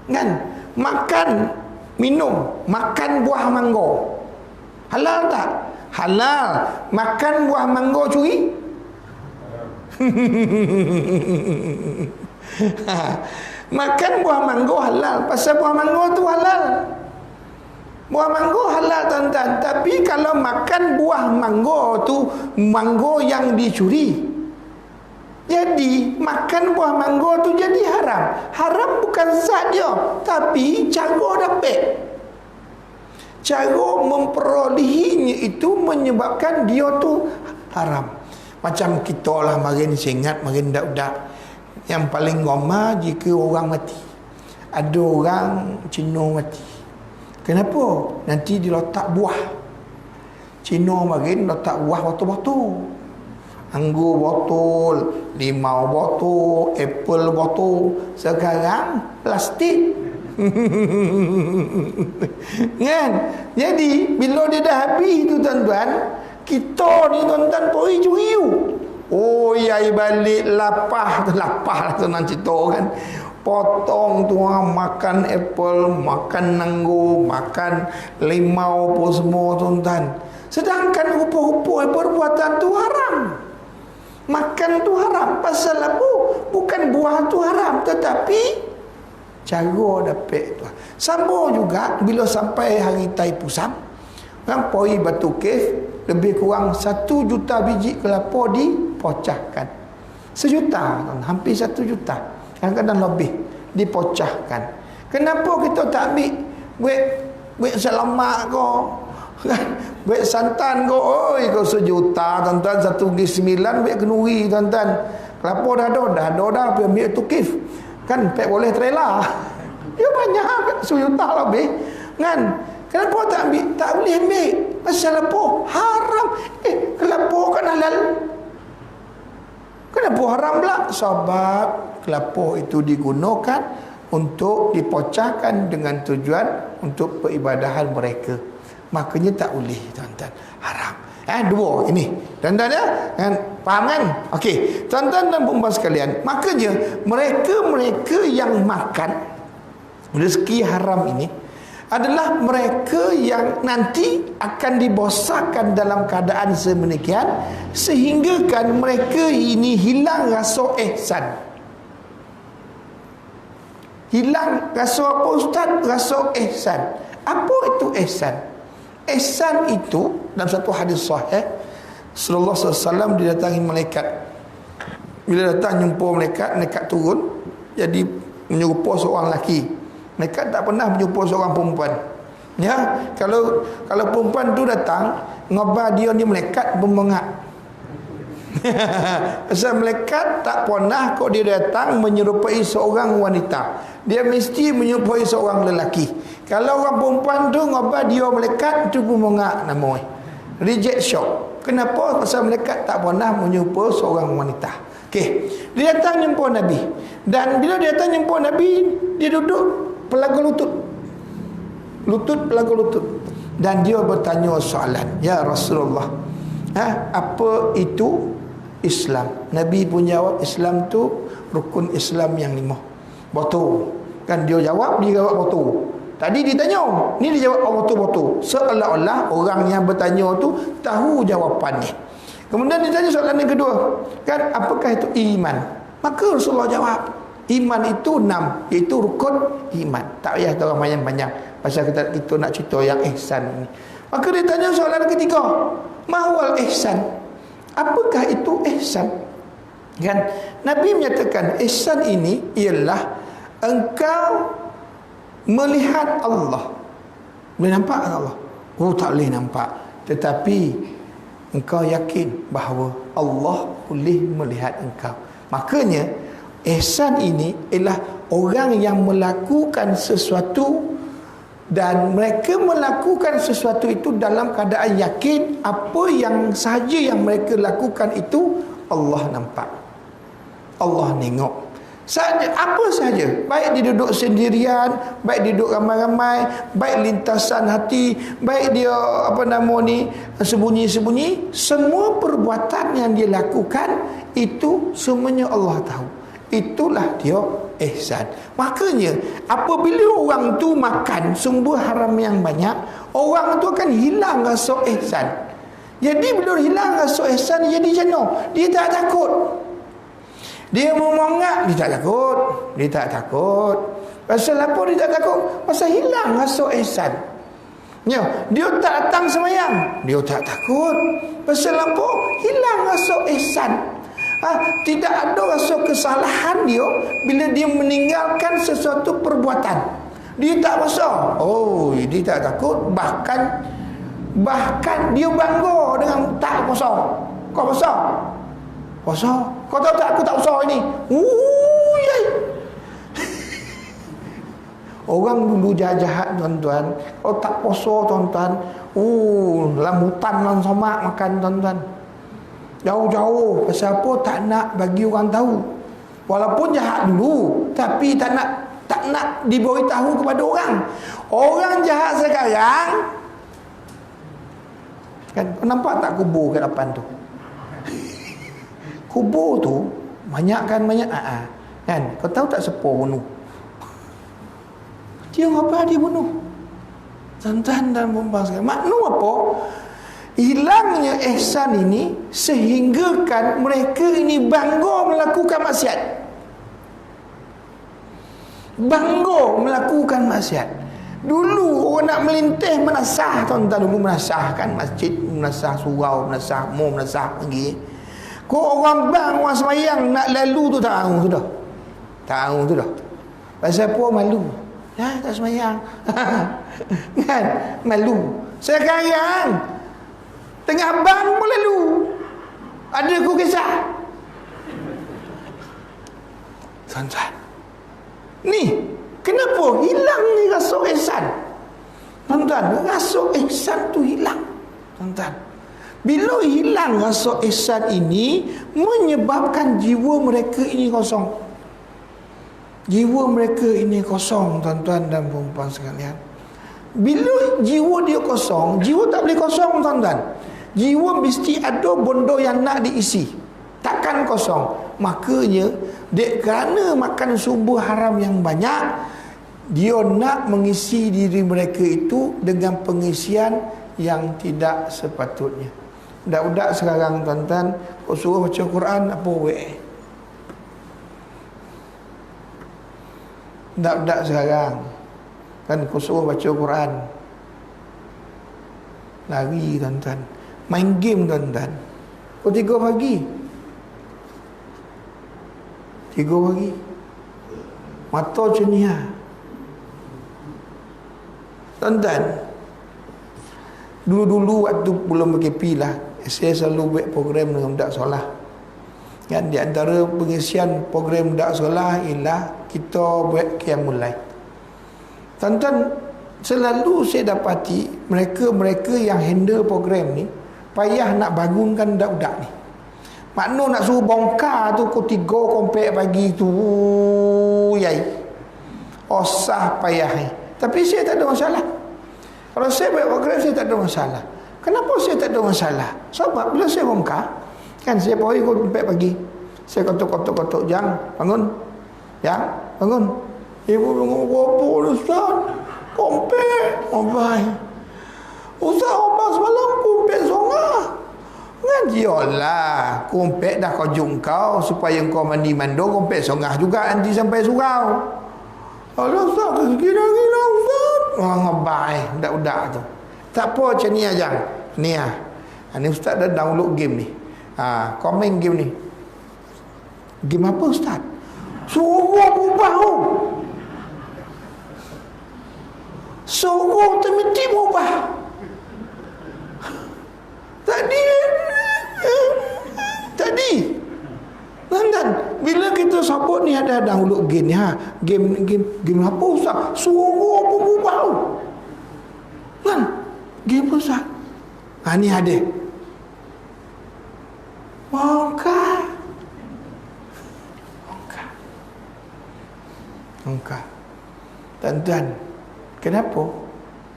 Speaker 1: Kan? Makan, minum, makan buah mangga. Halal tak? Halal. Makan buah mangga curi? Makan buah mangga halal. Pasal buah mangga tu halal. Buah mangga halal, tuan-tuan. Tapi kalau makan buah mangga tu mangga yang dicuri, jadi makan buah mangga tu jadi haram. Haram bukan zat dia, tapi cara dapat, cara memperolehinya itu menyebabkan dia tu haram. Macam kita lah, makin ingat, makin dak-dak. Yang paling ngomah jika orang mati. Ada orang Cina mati. Kenapa? Nanti diletak buah. Cina makin letak buah botol-botol. Anggur botol, limau botol, apple botol. Sekarang plastik. Kan? Jadi bila dia dah habis tu, tuan-tuan, kita ni, tuan-tuan, pergi curi. Oh, yai balik lapah lah senang cerita kan. Potong tuan, makan apple, makan anggur, makan limau apa semua, tuan-tuan. Sedangkan rupa-rupa perbuatan tu haram. Makan tu haram. Pasal apa? Bukan buah tu haram, tetapi cara dapat tu. Sama juga bila sampai hari Tai Pusam, kan poi Batu Cave, lebih kurang 1 juta biji kelapa dipocahkan. 1 juta, hampir 1 juta. Kadang-kadang lebih dipocahkan. Kenapa kita tak ambil buat selamat kau? Buat santan kau. Oi, kau 1 juta, tuan-tuan, 1/9 buat kenuri, tuan-tuan. Kelapa dah ada, ambil tu kif. Kan pek boleh trailer. Dia banyak 1 juta lebih. Kan? Kenapa tak ambil? Tak boleh ambil. Pasal apa? Haram. Kelapa kan halal. Kenapa haram pula? Sebab kelapa itu digunakan untuk dipocahkan dengan tujuan untuk peribadahan mereka. Makanya tak boleh, tuan-tuan. Haram. Dua ini. Tuan-tuan ya? Faham kan? Okey. Tuan-tuan dan puan-puan sekalian, makanya mereka yang makan rezeki haram ini adalah mereka yang nanti akan dibosakan dalam keadaan sedemikian sehingga kan mereka ini hilang rasa ihsan. Hilang rasa apa, Ustaz? Rasa ihsan. Apa itu ihsan? Ihsan itu dalam satu hadis sahih, Rasulullah SAW didatangi malaikat. Bila datang jumpa malaikat turun jadi menyerupa seorang lelaki. Mereka tak pernah berjumpa seorang perempuan. Ya, kalau perempuan tu datang, ngobar dia ni malaikat berbengak. Pasal malaikat tak pernah kok dia datang menyerupai seorang wanita. Dia mesti menyerupai seorang lelaki. Kalau orang perempuan tu ngobat dia malaikat tu pun mengak nama. Reject shock. Kenapa? Pasal malaikat tak pernah menyerupai seorang wanita. Okey. Dia datang jumpa Nabi. Dan bila dia datang jumpa Nabi, dia duduk pelaga lutut. Pelaga lutut. Dan dia bertanya soalan, "Ya Rasulullah, apa itu Islam?" Nabi pun jawab, Islam tu rukun Islam yang 5. Betul. Kan dia jawab betul. Tadi ditanya, ni dia jawab betul-betul. Seolah-olah orang yang bertanya tu tahu jawapannya. Kemudian ditanya soalan yang kedua, kan apakah itu iman? Maka Rasulullah jawab, iman itu 6, iaitu rukun iman. Tak payah orang banyak-banyak pasal kita nak cerita yang ihsan ni. Maka dia tanya soalan ketiga, mahwal ihsan? Apakah itu ihsan? Kan Nabi menyatakan ihsan ini ialah engkau melihat Allah. Boleh nampak Allah? Oh, tak boleh nampak. Tetapi engkau yakin bahawa Allah boleh melihat engkau. Makanya ihsan ini ialah orang yang melakukan sesuatu dan mereka melakukan sesuatu itu dalam keadaan yakin apa yang sahaja yang mereka lakukan itu Allah nampak, Allah tengok. Apa sahaja, baik dia duduk sendirian, baik dia duduk ramai-ramai, baik lintasan hati, baik dia sembunyi-sembunyi, semua perbuatan yang dia lakukan itu semuanya Allah tahu. Itulah dia ihsan. Makanya apabila orang tu makan sumber haram yang banyak, orang tu akan hilang rasa ihsan. Jadi bila hilang rasa ihsan, dia jadi jenuh. Dia tak takut. Dia memangak, dia tak takut. Dia tak takut. Pasal apa dia tak takut? Pasal hilang rasa ihsan. Ya, dia tak datang sembahyang, dia tak takut. Pasal apa? Hilang rasa ihsan. Tidak ada rasa kesalahan dia bila dia meninggalkan sesuatu perbuatan. Dia tak rasa. Oh, dia tak takut. Bahkan dia bangga dengan tak puasa. Kau puasa? Puasa? Kau tahu tak aku tak puasa ini? Yai. Orang dulu jahat-jahat tuan-tuan. Kalau tak puasa tuan-tuan, dalam hutan dalam somak makan tuan-tuan. Jauh-jauh. Pasal apa? Tak nak bagi orang tahu. Walaupun jahat dulu, tapi tak nak diberitahu kepada orang. Orang jahat sekarang, kan nampak tak kubur kat depan tu? Kubur tu banyak kan. Kau tahu tak siapa bunuh? Dia apa dia bunuh? Tuan-tuan dan puan-puan sekalian, makna apa? Hilangnya ihsan ini sehinggakan mereka ini bangga melakukan maksiat. Bangga melakukan maksiat. Dulu orang nak melintih menasah, tuan-tuan, dulu menasahkan masjid, menasah surau, menasah mu, menasah lagi. Kau orang bang, orang semayang nak lalu tu tak tahu sudah. Tahu tu dah. Pasal apa? Malu. Tak semayang. Kan? Malu. Sekarang tengah bang pun lalu. Ada ku kisah. Tuan-tuan, ni kenapa hilang ni rasa ihsan? Tuan-tuan, rasa ihsan tu hilang. Tuan-tuan, bila hilang rasa ihsan ini, menyebabkan jiwa mereka ini kosong. Jiwa mereka ini kosong, tuan-tuan dan puan-puan sekalian. Bila jiwa dia kosong, jiwa tak boleh kosong, tuan-tuan. Jiwa mesti ada benda yang nak diisi. Takkan kosong. Makanya kerana makan sumber haram yang banyak, dia nak mengisi diri mereka itu dengan pengisian yang tidak sepatutnya. Budak-budak sekarang, tuan-tuan, kau suruh baca Quran, apa budak-budak sekarang kan, kau suruh baca Quran, lari, tuan-tuan. Main game, tuan-tuan. Kau 3 pagi mata cenia. Tuan-tuan, dulu-dulu waktu belum PKP lah, saya selalu buat program dengan budak solat. Kan di antara pengisian program budak sekolah ialah kita buat qiyamul lail. Tuan-tuan, selalu saya dapati mereka yang handle program ni payah nak bangunkan budak-budak ni. Makna nak suruh bongkar tu pukul 3 kompek pagi tu yai. Osah payah ni. Tapi saya tak ada masalah. Kalau saya buat program saya tak ada masalah. Kenapa saya tak ada masalah? Sebab bila saya bongkar, kan saya pagi pukul 4 pagi. Saya kotok-kotok, Jang, bangun. Jang, bangun. Ibu bangun apa Ustaz? Kompek. Oh baik. Ustaz apa semalam kompek songah. Ngajilah. Kompek dah kau jungkau supaya kau mandi mando kompek songah juga nanti sampai surau. Allah Ustaz, kira-kira Ustaz. Oh ngabai budak-budak tu. Tak apa macam ni Jang. Ni ah. Ni Ustaz dah download game ni. Kau main game ni. Game apa Ustaz? Suruh berubah tu. Suruh termiti berubah. Tadi dan bila kita sabut ni ada download game ni game apa Ustaz? Suruh berubah tu. Kan? Game apa Ustaz? Ni ada. Angka. Tuan-tuan, kenapa?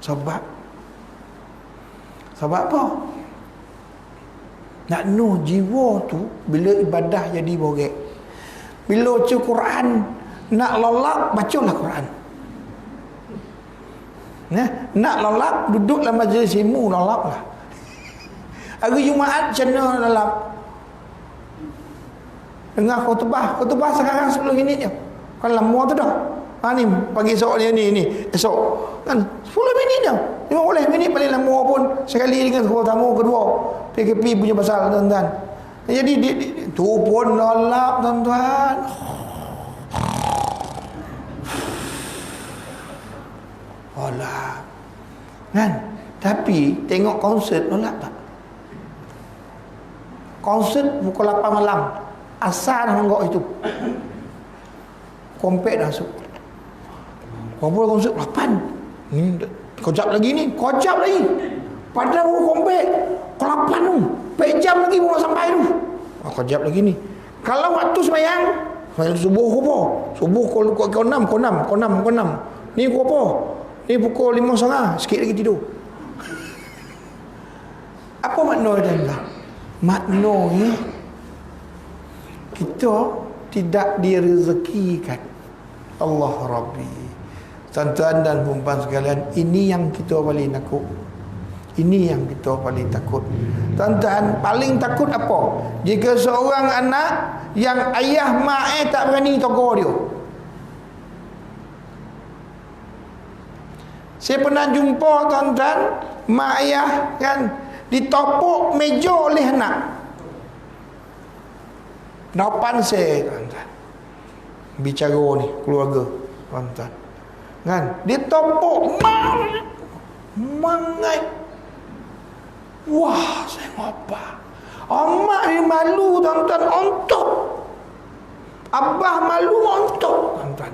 Speaker 1: Sebab apa? Nak jiwa tu bila ibadah jadi borek. Bila baca Quran nak lalak, bacalah Quran. Nak lalak, duduk dalam majlis ilmu lalaklah. Hari Jumaat macam mana lalak? Dengar khutbah sekarang 10 minit je. Kan lama tu dah. Ni pagi esok ni esok kan 10 minit dah. 15 minit paling lama pun sekali dengan tamu kedua. PKP punya pasal tuan-tuan. Jadi tu pun nolak tuan-tuan. Nolak. Kan? Tapi tengok konsert nolak tak? Konsert pukul 8 malam. Asal dah nanggok itu. Kompet dah masuk. Berapa konsert? 8. Kojap lagi. Padahal baru kompet. Kalau 8 tu. 4 jam lagi baru sampai tu. Kojap lagi ni. Kalau waktu sembahyang subuh apa? Subuh pukul 6. Ni pukul apa? Ni pukul 5.30. Sikit lagi tidur. Apa makna dia? Maknanya kita tidak direzekikan Allah Rabbi. Tuan-tuan dan puan-puan sekalian, ini yang kita paling takut. Ini yang kita paling takut. Tuan-tuan, paling takut apa? Jika seorang anak yang ayah mak tak berani tegur dia. Saya pernah jumpa tuan-tuan, mak ayah kan ditopuk meja oleh anak. Depan saya tuan-tuan. Bicara ni keluarga tuan-tuan. Kan? Dia topuk mangai. Wah, saya apa? Amak ni malu tuan-tuan, ontok. Abah malu ontok tuan-tuan.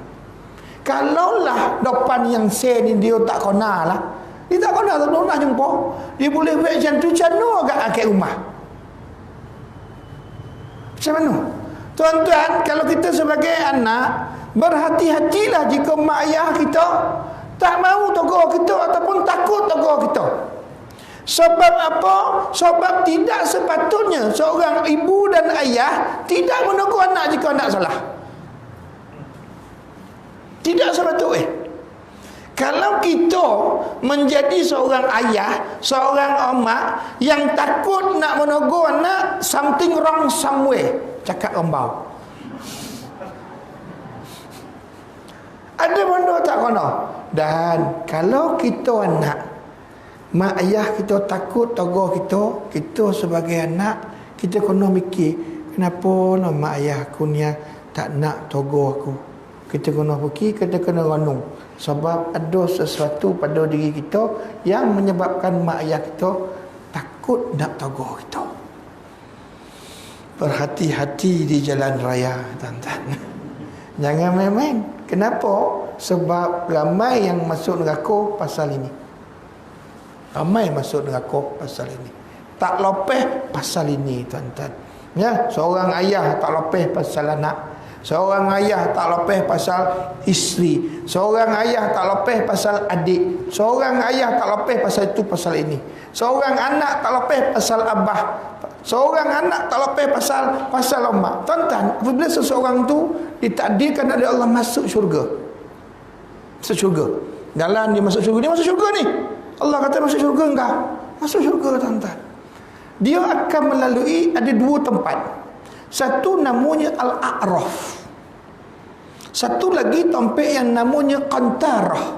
Speaker 1: Kalaulah depan yang saya ni dia tak kena lah. Dia tak kena, tak pernah jumpa. Dia boleh buat macam tu, macam mana agak akik rumah? Macam mana? Tuan-tuan, kalau kita sebagai anak, berhati-hatilah jika mak ayah kita tak mahu tegur kita ataupun takut tegur kita. Sebab apa? Sebab tidak sepatutnya seorang ibu dan ayah tidak menegur anak jika anak salah. Tidak sepatutnya. Kalau kita menjadi seorang ayah, seorang mak yang takut nak menegur anak, something wrong somewhere, cakap rembau. Ada benda tak kena. Dan kalau kita anak, mak ayah kita takut tegur kita sebagai anak, kita kena mikir, kenapa mak ayah aku ni tak nak tegur aku. Kita kena fikir, kita kena renung. Sebab ada sesuatu pada diri kita yang menyebabkan mak ayah kita takut nak tegur kita. Berhati-hati di jalan raya, tuan-tuan. Jangan main-main. Kenapa? Sebab ramai yang masuk neraka pasal ini. Ramai masuk neraka pasal ini. Tak lopeh pasal ini, tuan-tuan. Ya, seorang ayah tak lopeh pasal anak. Seorang ayah tak lopeh pasal isteri. Seorang ayah tak lopeh pasal adik. Seorang ayah tak lopeh pasal itu, pasal ini. Seorang anak tak lopeh pasal abah. Seorang anak tak lopeh pasal mak. Tuan-tuan, apabila seseorang tu ditakdirkan oleh Allah masuk syurga. Masuk syurga. Jalan dia masuk syurga. Dia masuk syurga ni. Allah kata masuk syurga enggak? Masuk syurga, tuan-tuan. Dia akan melalui ada dua tempat. Satu namanya Al-A'raf. Satu lagi tempat yang namanya Qantarah.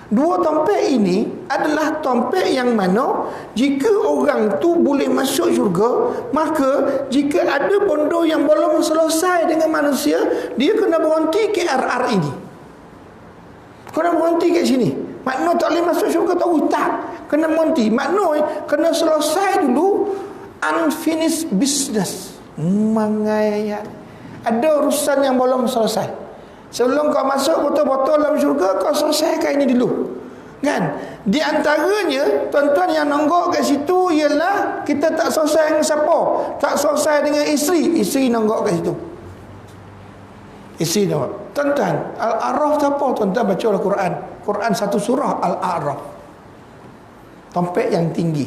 Speaker 1: Dua tempat ini adalah tempat yang mana jika orang tu boleh masuk syurga, maka jika ada benda yang belum selesai dengan manusia, dia kena berhenti ke RR ini. Kena berhenti kat sini. Makna tak boleh masuk syurga tahu tak? Kena berhenti. Makna kena selesai dulu unfinished business. Mangaya. Ada urusan yang belum selesai. Sebelum kau masuk betul-betul dalam syurga, kau selesaikan ini dulu. Kan? Di antaranya, tuan-tuan yang nonggok kat situ ialah kita tak selesai dengan siapa? Tak selesai dengan isteri. Isteri nonggok kat situ. Isteri nonggok. Tuan-tuan, Al-A'raf tu apa? Tuan-tuan baca Al-Quran. Quran satu surah Al-A'raf. Tempat yang tinggi.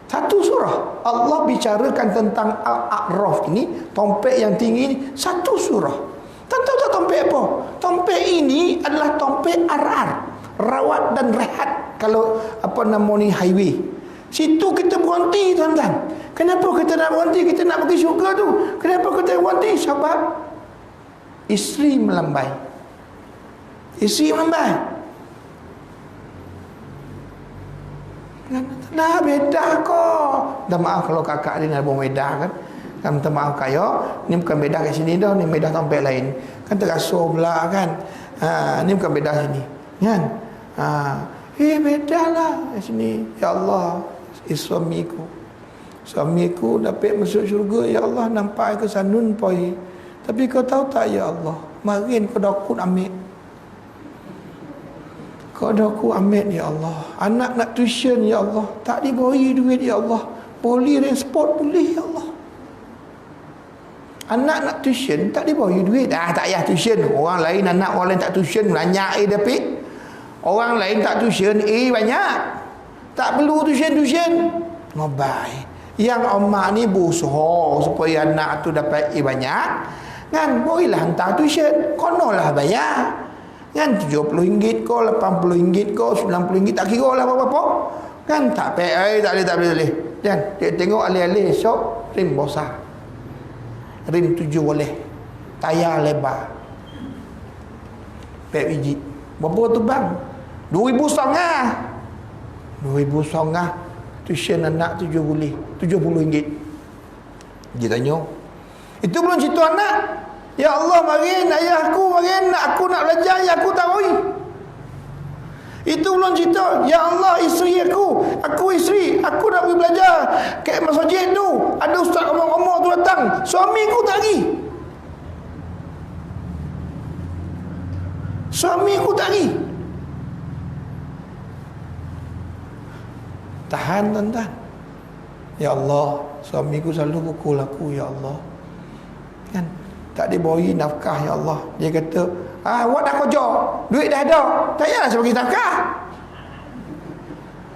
Speaker 1: Satu surah. Allah bicarakan tentang Al-A'raf ini, tempat yang tinggi ini, satu surah. Tahu tak tempat apa? Tempat ini adalah tempat RR, rawat dan rehat. Kalau apa nama ni highway. Situ kita berhenti, tuan-tuan. Kenapa kita nak berhenti? Kita nak pergi syurga tu. Kenapa kita berhenti? Sebab isteri melambai. Isteri melambai. Dah beda kau. Dah maaf kalau kakak dia nak bawa beda kan. Kan minta maaf kaya, ni bukan bedah kat sini dah, ni bedah tempat lain. Kan terasa pula kan. Ni bukan bedah sini. Kan? Bedalah kat sini. Ya Allah, suamiku. Suamiku dapat masuk syurga, ya Allah, nampak ke sanun poi. Tapi kau tahu tak ya Allah, marin kau dakut ambil. Kau dakut ambil ya Allah. Anak nak tuition ya Allah, tak diberi duit ya Allah. Boleh transport boleh ya Allah. Anak nak tuition tak diberi duit. Tak payah tuition. Orang lain anak orang lain tak tuition banyak dapat. Orang lain tak tuition banyak. Tak perlu tuition. Mobile. Yang emak ni berusaha supaya anak tu dapat banyak. Kan bolehlah hantar tuition. Konolah bayar. Kan RM70 ko, RM80 ko, RM90 tak kira lah apa-apa. Kan tak payah tak boleh. Dan dia tengok alih-alih esok rim besar. Rim 7 boleh. Tayar lebar. Pek biji. Berapa tu bang? RM2,500. RM2,500. Tuition anak RM70. Dia tanya. Itu belum cerita anak. Ya Allah, marin ayahku, marin aku nak belajar, ya aku tak beri. Itu belum cerita. Ya Allah, isteri aku isteri, aku nak pergi belajar kat masjid tu. Ada ustaz omong-omong tu datang, suami aku tak pergi. Suami aku tak pergi. Tahan, tuan-tuan. Ya Allah, suamiku selalu pukul aku, ya Allah. Kan? Tak diberi nafkah, ya Allah. Dia kata, awak dah kerja, duit dah ada, tak payahlah saya bagi nafkah.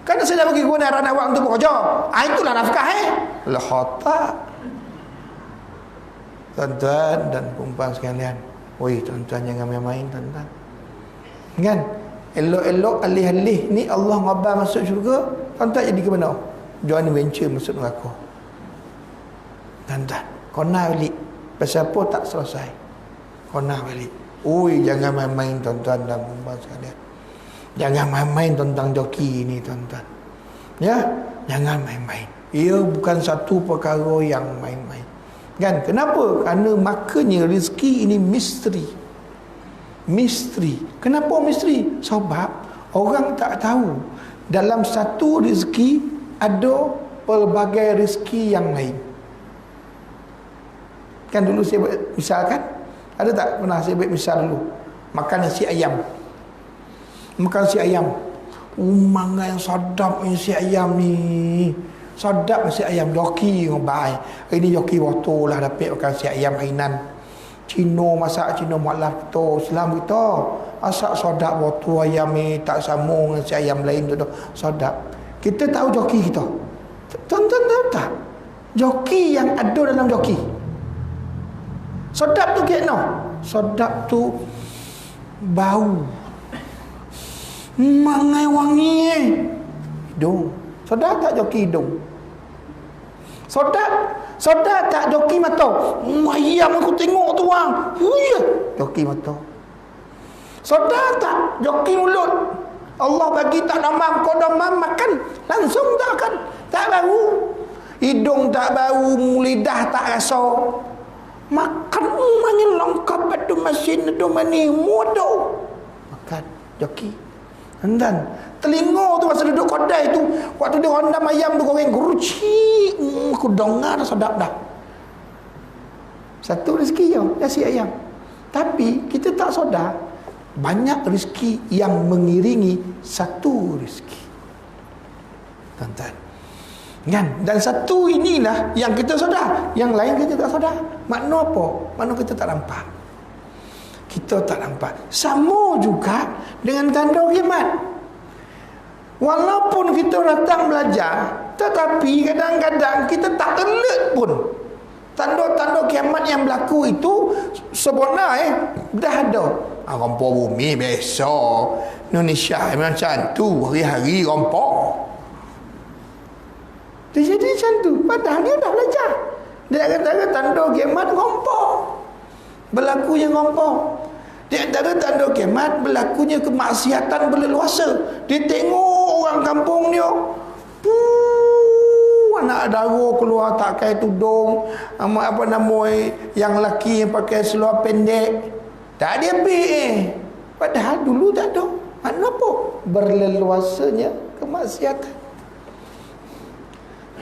Speaker 1: Kan saya dah bagi kebenaran awak untuk bekerja. Itulah nafkah lah khata. Tuan-tuan dan perempuan sekalian, oi tuan-tuan jangan main-main, tuan-tuan. Kan? Elok-elok alih-alih ni Allah ngabar masuk syurga, tuan-tuan jadi ke mana? Join venture masuk neraka. Tuan-tuan, kena balik. Pasal apa tak selesai? Kena balik. Oi, jangan main-main tuan-tuan dan perempuan sekalian. Jangan main-main tentang joki ini, tuan-tuan. Ya, jangan main-main. Ia bukan satu perkara yang main-main. Kan? Kenapa? Kerana makanya rezeki ini misteri. Misteri. Kenapa misteri? Sebab orang tak tahu dalam satu rezeki ada pelbagai rezeki yang lain. Kan dulu saya buat misal kan. Ada tak pernah saya buat misal dulu? Makan nasi ayam. Makan nasi ayam. Mangai yang sedap nasi ayam ni. Sedap nasi ayam. Joki ngobai. Ini joki waktu lah dapat makan nasi ayam hainan. Cino masak Cino maklaf tu Islam kita. Asak sedap waktu ayam ni tak sambung dengan nasi ayam lain tu. Sedap. Kita tahu joki kita. Tuan-tuan tahu tak? Joki yang ada dalam joki. Sedap tu kena. Sedap tu bau. Mangai wangi hidung. Sedap tak joki hidung? Sedap. Sedap tak joki mata? Ayam aku tengok tu bang. Ya, joki mata. Sedap tak joki mulut? Allah bagi tak damam, kau damam makan langsung tak kan? Tak bau. Hidung tak bau, lidah tak rasa. Makan mana lengkap ada mesin ada mani mudah. Makan joki. Dan telinga tu masa duduk kedai tu, waktu dia rendam ayam tu goreng guruci, aku dengar sedap dah. Satu rezeki je nasi ayam. Tapi kita tak sedar banyak rezeki yang mengiringi satu rezeki. Tuan-tuan. Kan? Dan satu inilah yang kita sedar, yang lain kita tak sedar. Makna apa? Makna kita tak nampak. Kita tak nampak. Sama juga dengan tanda kiamat. Walaupun kita datang belajar, tetapi kadang-kadang kita tak alert pun. Tanda-tanda kiamat yang berlaku itu sebenar dah ada. Rompak bumi biasa. Indonesia macam tu, hari-hari rompak. Dia jadi macam tu. Padahal dia dah belajar. Dia kata tanda kiamat rompak. Berlakunya rompak. Di antara tanda kiamat berlakunya kemaksiatan berleluasa. Dia tengok orang kampung dia, anak dara keluar tak pakai tudung, apa nama yang lelaki yang pakai seluar pendek. Tak ada Padahal dulu tak ada. Mana apa? Berleluasanya kemaksiatan.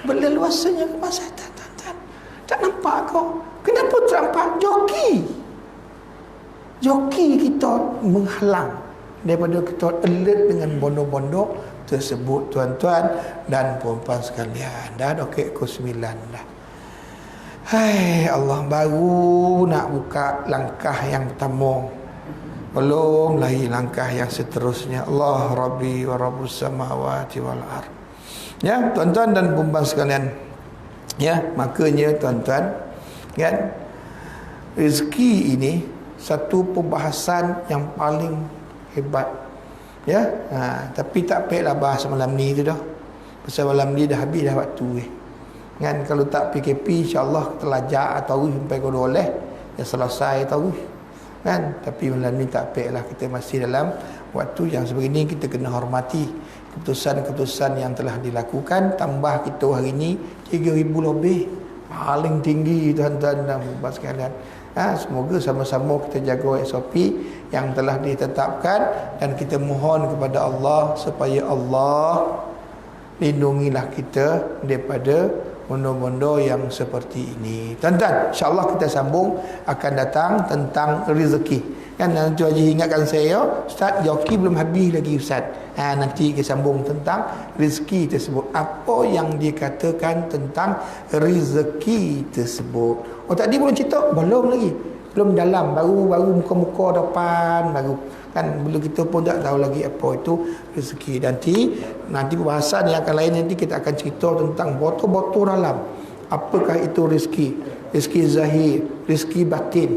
Speaker 1: Berleluasanya kemaksiatan. Tak nampak kau? Kenapa tak nampak? Joki kita menghalang daripada kita alert dengan bondo-bondo tersebut, tuan-tuan dan puan-puan sekalian. Dah okey pukul 9 dah. Hai Allah, baru nak buka langkah yang pertama. Belum lagi langkah yang seterusnya. Allah Rabbi wa Rabbus samawati wal ard. Ya, tuan-tuan dan puan-puan sekalian. Ya, makanya tuan-tuan, kan, rezeki ini satu perbahasan yang paling hebat. Ya, tapi tak payahlah bahas malam ni tu dah. Pasal malam ni dah habis dah waktu kan. Kalau tak PKP insya-Allah telajak atau sampai kau boleh ya selesai tahu kan. Tapi malam ni tak payahlah, kita masih dalam waktu yang sebegini. Kita kena hormati keputusan-keputusan yang telah dilakukan. Tambah kita hari ni 3,000 lebih, paling tinggi tuan-tuan dan puan sekalian. Semoga sama-sama kita jaga SOP yang telah ditetapkan, dan kita mohon kepada Allah supaya Allah lindungilah kita daripada bondo-bondo yang seperti ini. Tuan-tuan, insya-Allah kita sambung akan datang tentang rezeki. Kan Tuan Haji ingatkan saya, Ustaz, joki belum habis lagi Ustaz. Nanti kita sambung tentang rezeki tersebut. Apa yang dikatakan tentang rezeki tersebut. Oh, tadi belum cerita? Belum lagi. Belum dalam, baru muka-muka depan baru. Kan bila kita pun tak tahu lagi apa itu rezeki. Nanti pembahasan yang akan lain, nanti kita akan cerita tentang botol-botol dalam. Apakah itu rezeki? Rezeki zahir, rezeki batin.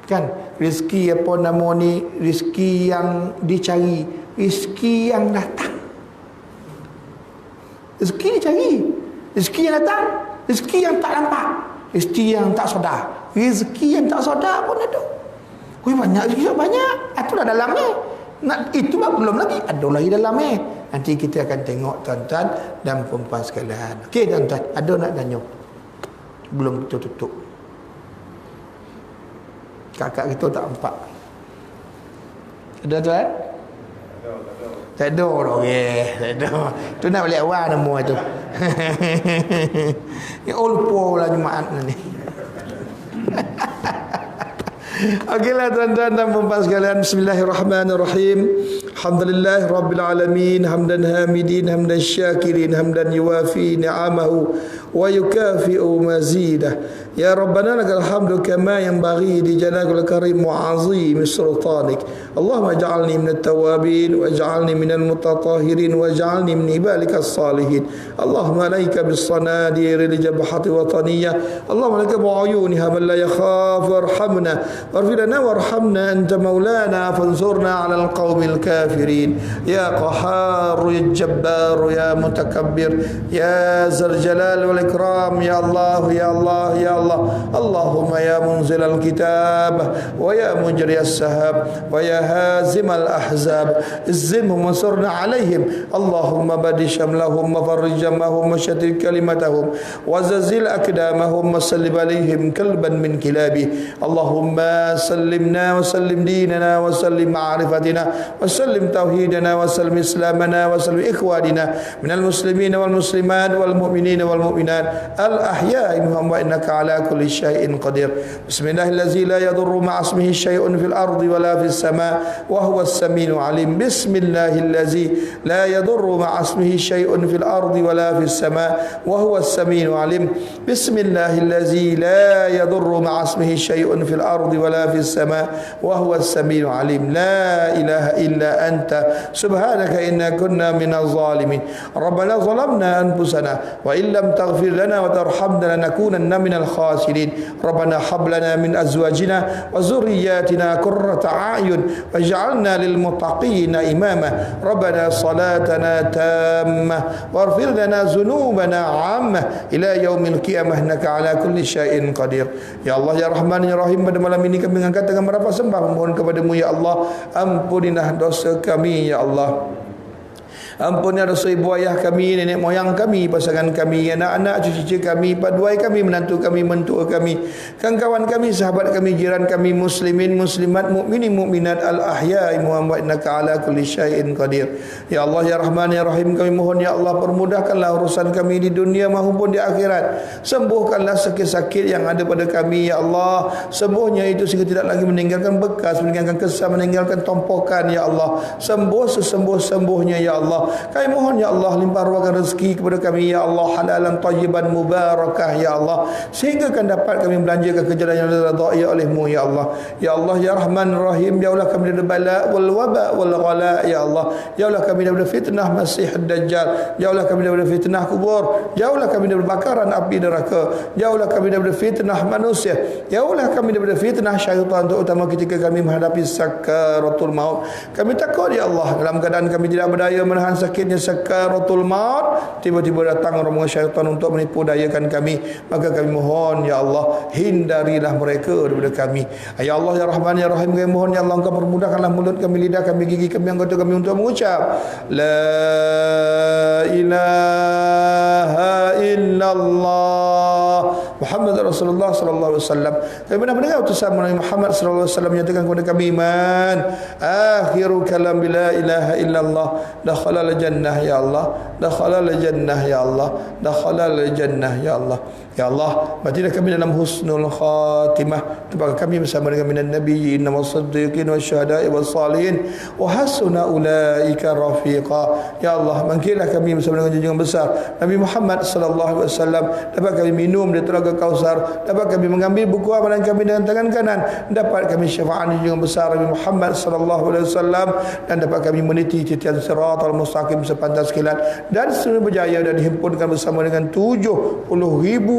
Speaker 1: Kan rezeki apa nama ni, rezeki yang dicari, rezeki yang datang. Rezeki dicari, rezeki yang datang, rezeki yang tak nampak, rezeki yang tak sedar, rezeki yang tak sedar pun ada. Banyak rezeki, banyak. Itulah dalamnya. Itu belum lagi, ada lagi dalamnya. Nanti kita akan tengok tuan-tuan dan puan-puan sekalian. Okey tuan-tuan, ada nak tanya? Belum kita tutup. Kakak kita tak nampak. Ada tuan? Tak ada dah. Okey, tak ada. Tu nak balik awal nama tu. Ya lupa lah Jumaat ni. Okeylah tuan-tuan dan puan sekalian, bismillahirrahmanirrahim. Alhamdulillah rabbil alamin, hamdan hamidin, hamdan syakirin, hamdan yuwafi ni'amahu wa yukafi'u mazidah. Ya Rabbana lakal hamdu kama yanbaghi li jalalil karim wa 'azim sultanik. Allahumma ij'alni minat tawabin waj'alni minal mutatahhirin waj'alni min ibadikas salihin. Allahumma alayka bis sanadir li jabhati wataniyah. Allahumma laka bi'uyuniha man la yakhaf warhamna واغفر لنا وارحمنا أنت مولانا فانصرنا على القوم الكافرين يا قهار يا جبار يا متكبر يا ذا الجلال والإكرام يا الله يا الله يا الله اللهم يا منزل الكتاب ويا مجري السحاب ويا هازم الأحزاب اهزمهم وانصرنا عليهم اللهم بدي شملهم وفرج جمعهم وشتت كلمتهم وزلزل أقدامهم وسلب عليهم كلبا من كلابه اللهم سلمنا وسلم ديننا وسلم معرفتنا وسلم توحيدنا وسلم إسلامنا وسلم إخواننا من المسلمين والمسلمات والمؤمنين والمؤمنات الأحياء منهم وإنك على كل شيء قدير بسم الله الذي لا يضر مع اسمه شيء في الأرض ولا في السماء وهو السميع العليم بسم الله الذي لا يضر مع اسمه شيء في الأرض ولا في السماء وهو السميع العليم بسم الله الذي لا يضر مع اسمه شيء في الأرض ولا في السماء وهو السميع العليم لا إله إلا أنت سبحانك إنا كنا من الظالمين ربنا ظلمنا أنفسنا وإن لم تغفر لنا وترحمنا لنكونن من الخاسرين ربنا هب لنا من أزواجنا وذرياتنا قرة أعين واجعلنا للمتقين إماما ربنا صلاتنا تامة واغفر لنا ذنوبنا عامة إلى يوم القيامة إنك على كل شيء قدير يا الله يا رحمن يا رحيم. Pada malam ini kami mengangkat tangan merapah sembah memohon kepadamu ya Allah, ampunilah dosa kami ya Allah. Ampunilah dosa ibu ayah kami, nenek moyang kami, pasangan kami, anak-anak, cucu-cucu kami, paduai kami, menantu kami, mentua kami, kawan-kawan kami, sahabat kami, jiran kami, muslimin, muslimat, mukminin, mukminat, al-ahya'i Muhammad innaka ala kulli syai'in qadir. Ya Allah ya Rahman ya Rahim, kami mohon ya Allah, permudahkanlah urusan kami di dunia maupun di akhirat. Sembuhkanlah sakit-sakit yang ada pada kami ya Allah. Sembuhnya itu sehingga tidak lagi meninggalkan bekas, meninggalkan kesan, meninggalkan tompokan ya Allah. Sembuh sesembuh-sembuhnya ya Allah. Kami mohon ya Allah, limpah ruahkan rezeki kepada kami ya Allah, halalan tayyiban mubarakah ya Allah, sehingga akan dapat kami belanjakan kejalan yang diridai olehmu ya Allah. Ya Allah ya Rahman Rahim, jauhlah kami dari bala wal waba wal ghala ya Allah. Jauhlah kami dari fitnah Masih Dajjal, jauhlah kami dari fitnah kubur, jauhlah kami dari bakaran api neraka, jauhlah kami dari fitnah manusia, jauhlah kami dari fitnah syaitan, terutama ketika kami menghadapi sakaratul maut. Kami takut ya Allah, dalam keadaan kami tidak berdaya menahan sakitnya sakaratul maut, tiba-tiba datang rombongan syaitan untuk menipu dayakan kami, maka kami mohon ya Allah, hindarilah mereka daripada kami. Ya Allah ya Rahman ya Rahim, kami mohon ya Allah, Engkau permudahkanlah mulut kami, lidah kami, gigi kami, anggota kami untuk mengucap la ilaha illallah Muhammad Rasulullah sallallahu alaihi wasallam. Kami pernah mendengar utusan Nabi Muhammad sallallahu alaihi wasallam menyatakan kepada kami, man akhiru kalam la ilaha illallah dakhala al-jannah ya Allah, dakhala al-jannah ya Allah, dakhala al-jannah ya Allah. Ya Allah, batilah kami dalam husnul khatimah, tempat kami bersama dengan minan nabiyyin was-siddiqin wasyuhada'i was-salihin wa hasuna ulaika rafiqa. Ya Allah, bangkitlah kami bersama dengan junjungan besar Nabi Muhammad sallallahu alaihi wasallam, dapat kami minum dari telaga Kausar, dapat kami mengambil buku amalan kami dengan tangan kanan, dapat kami syafaat junjungan besar Nabi Muhammad sallallahu alaihi wasallam, dan dapat kami meniti titian siratal mustaqim sepantas kilat, dan seluruh berjaya dan dihimpunkan bersama dengan 70,000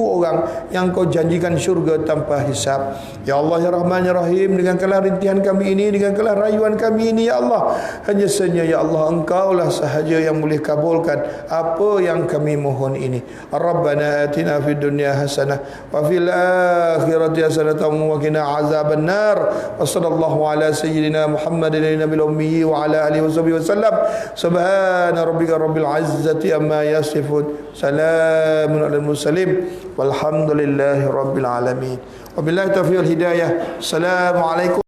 Speaker 1: orang yang Kau janjikan syurga tanpa hisab. Ya Allah ya Rahman ya Rahim, dengan kelah rintihan kami ini, dengan kelah rayuan kami ini ya Allah, hanya saja ya Allah, Engkaulah sahaja yang boleh kabulkan apa yang kami mohon ini. Rabbana atina fid dunya hasanah wa fil akhirati hasanah wa qina azaban nar. Wa sallallahu ala sayyidina Muhammadin nabiyil ummi wa ala alihi wa sallam. Subhana rabbika rabbil izzati amma yasifun, salamun alal mursalin, walhamdulillahi rabbil alamin. Wabillahi taufiq wal hidayah. Assalamualaikum.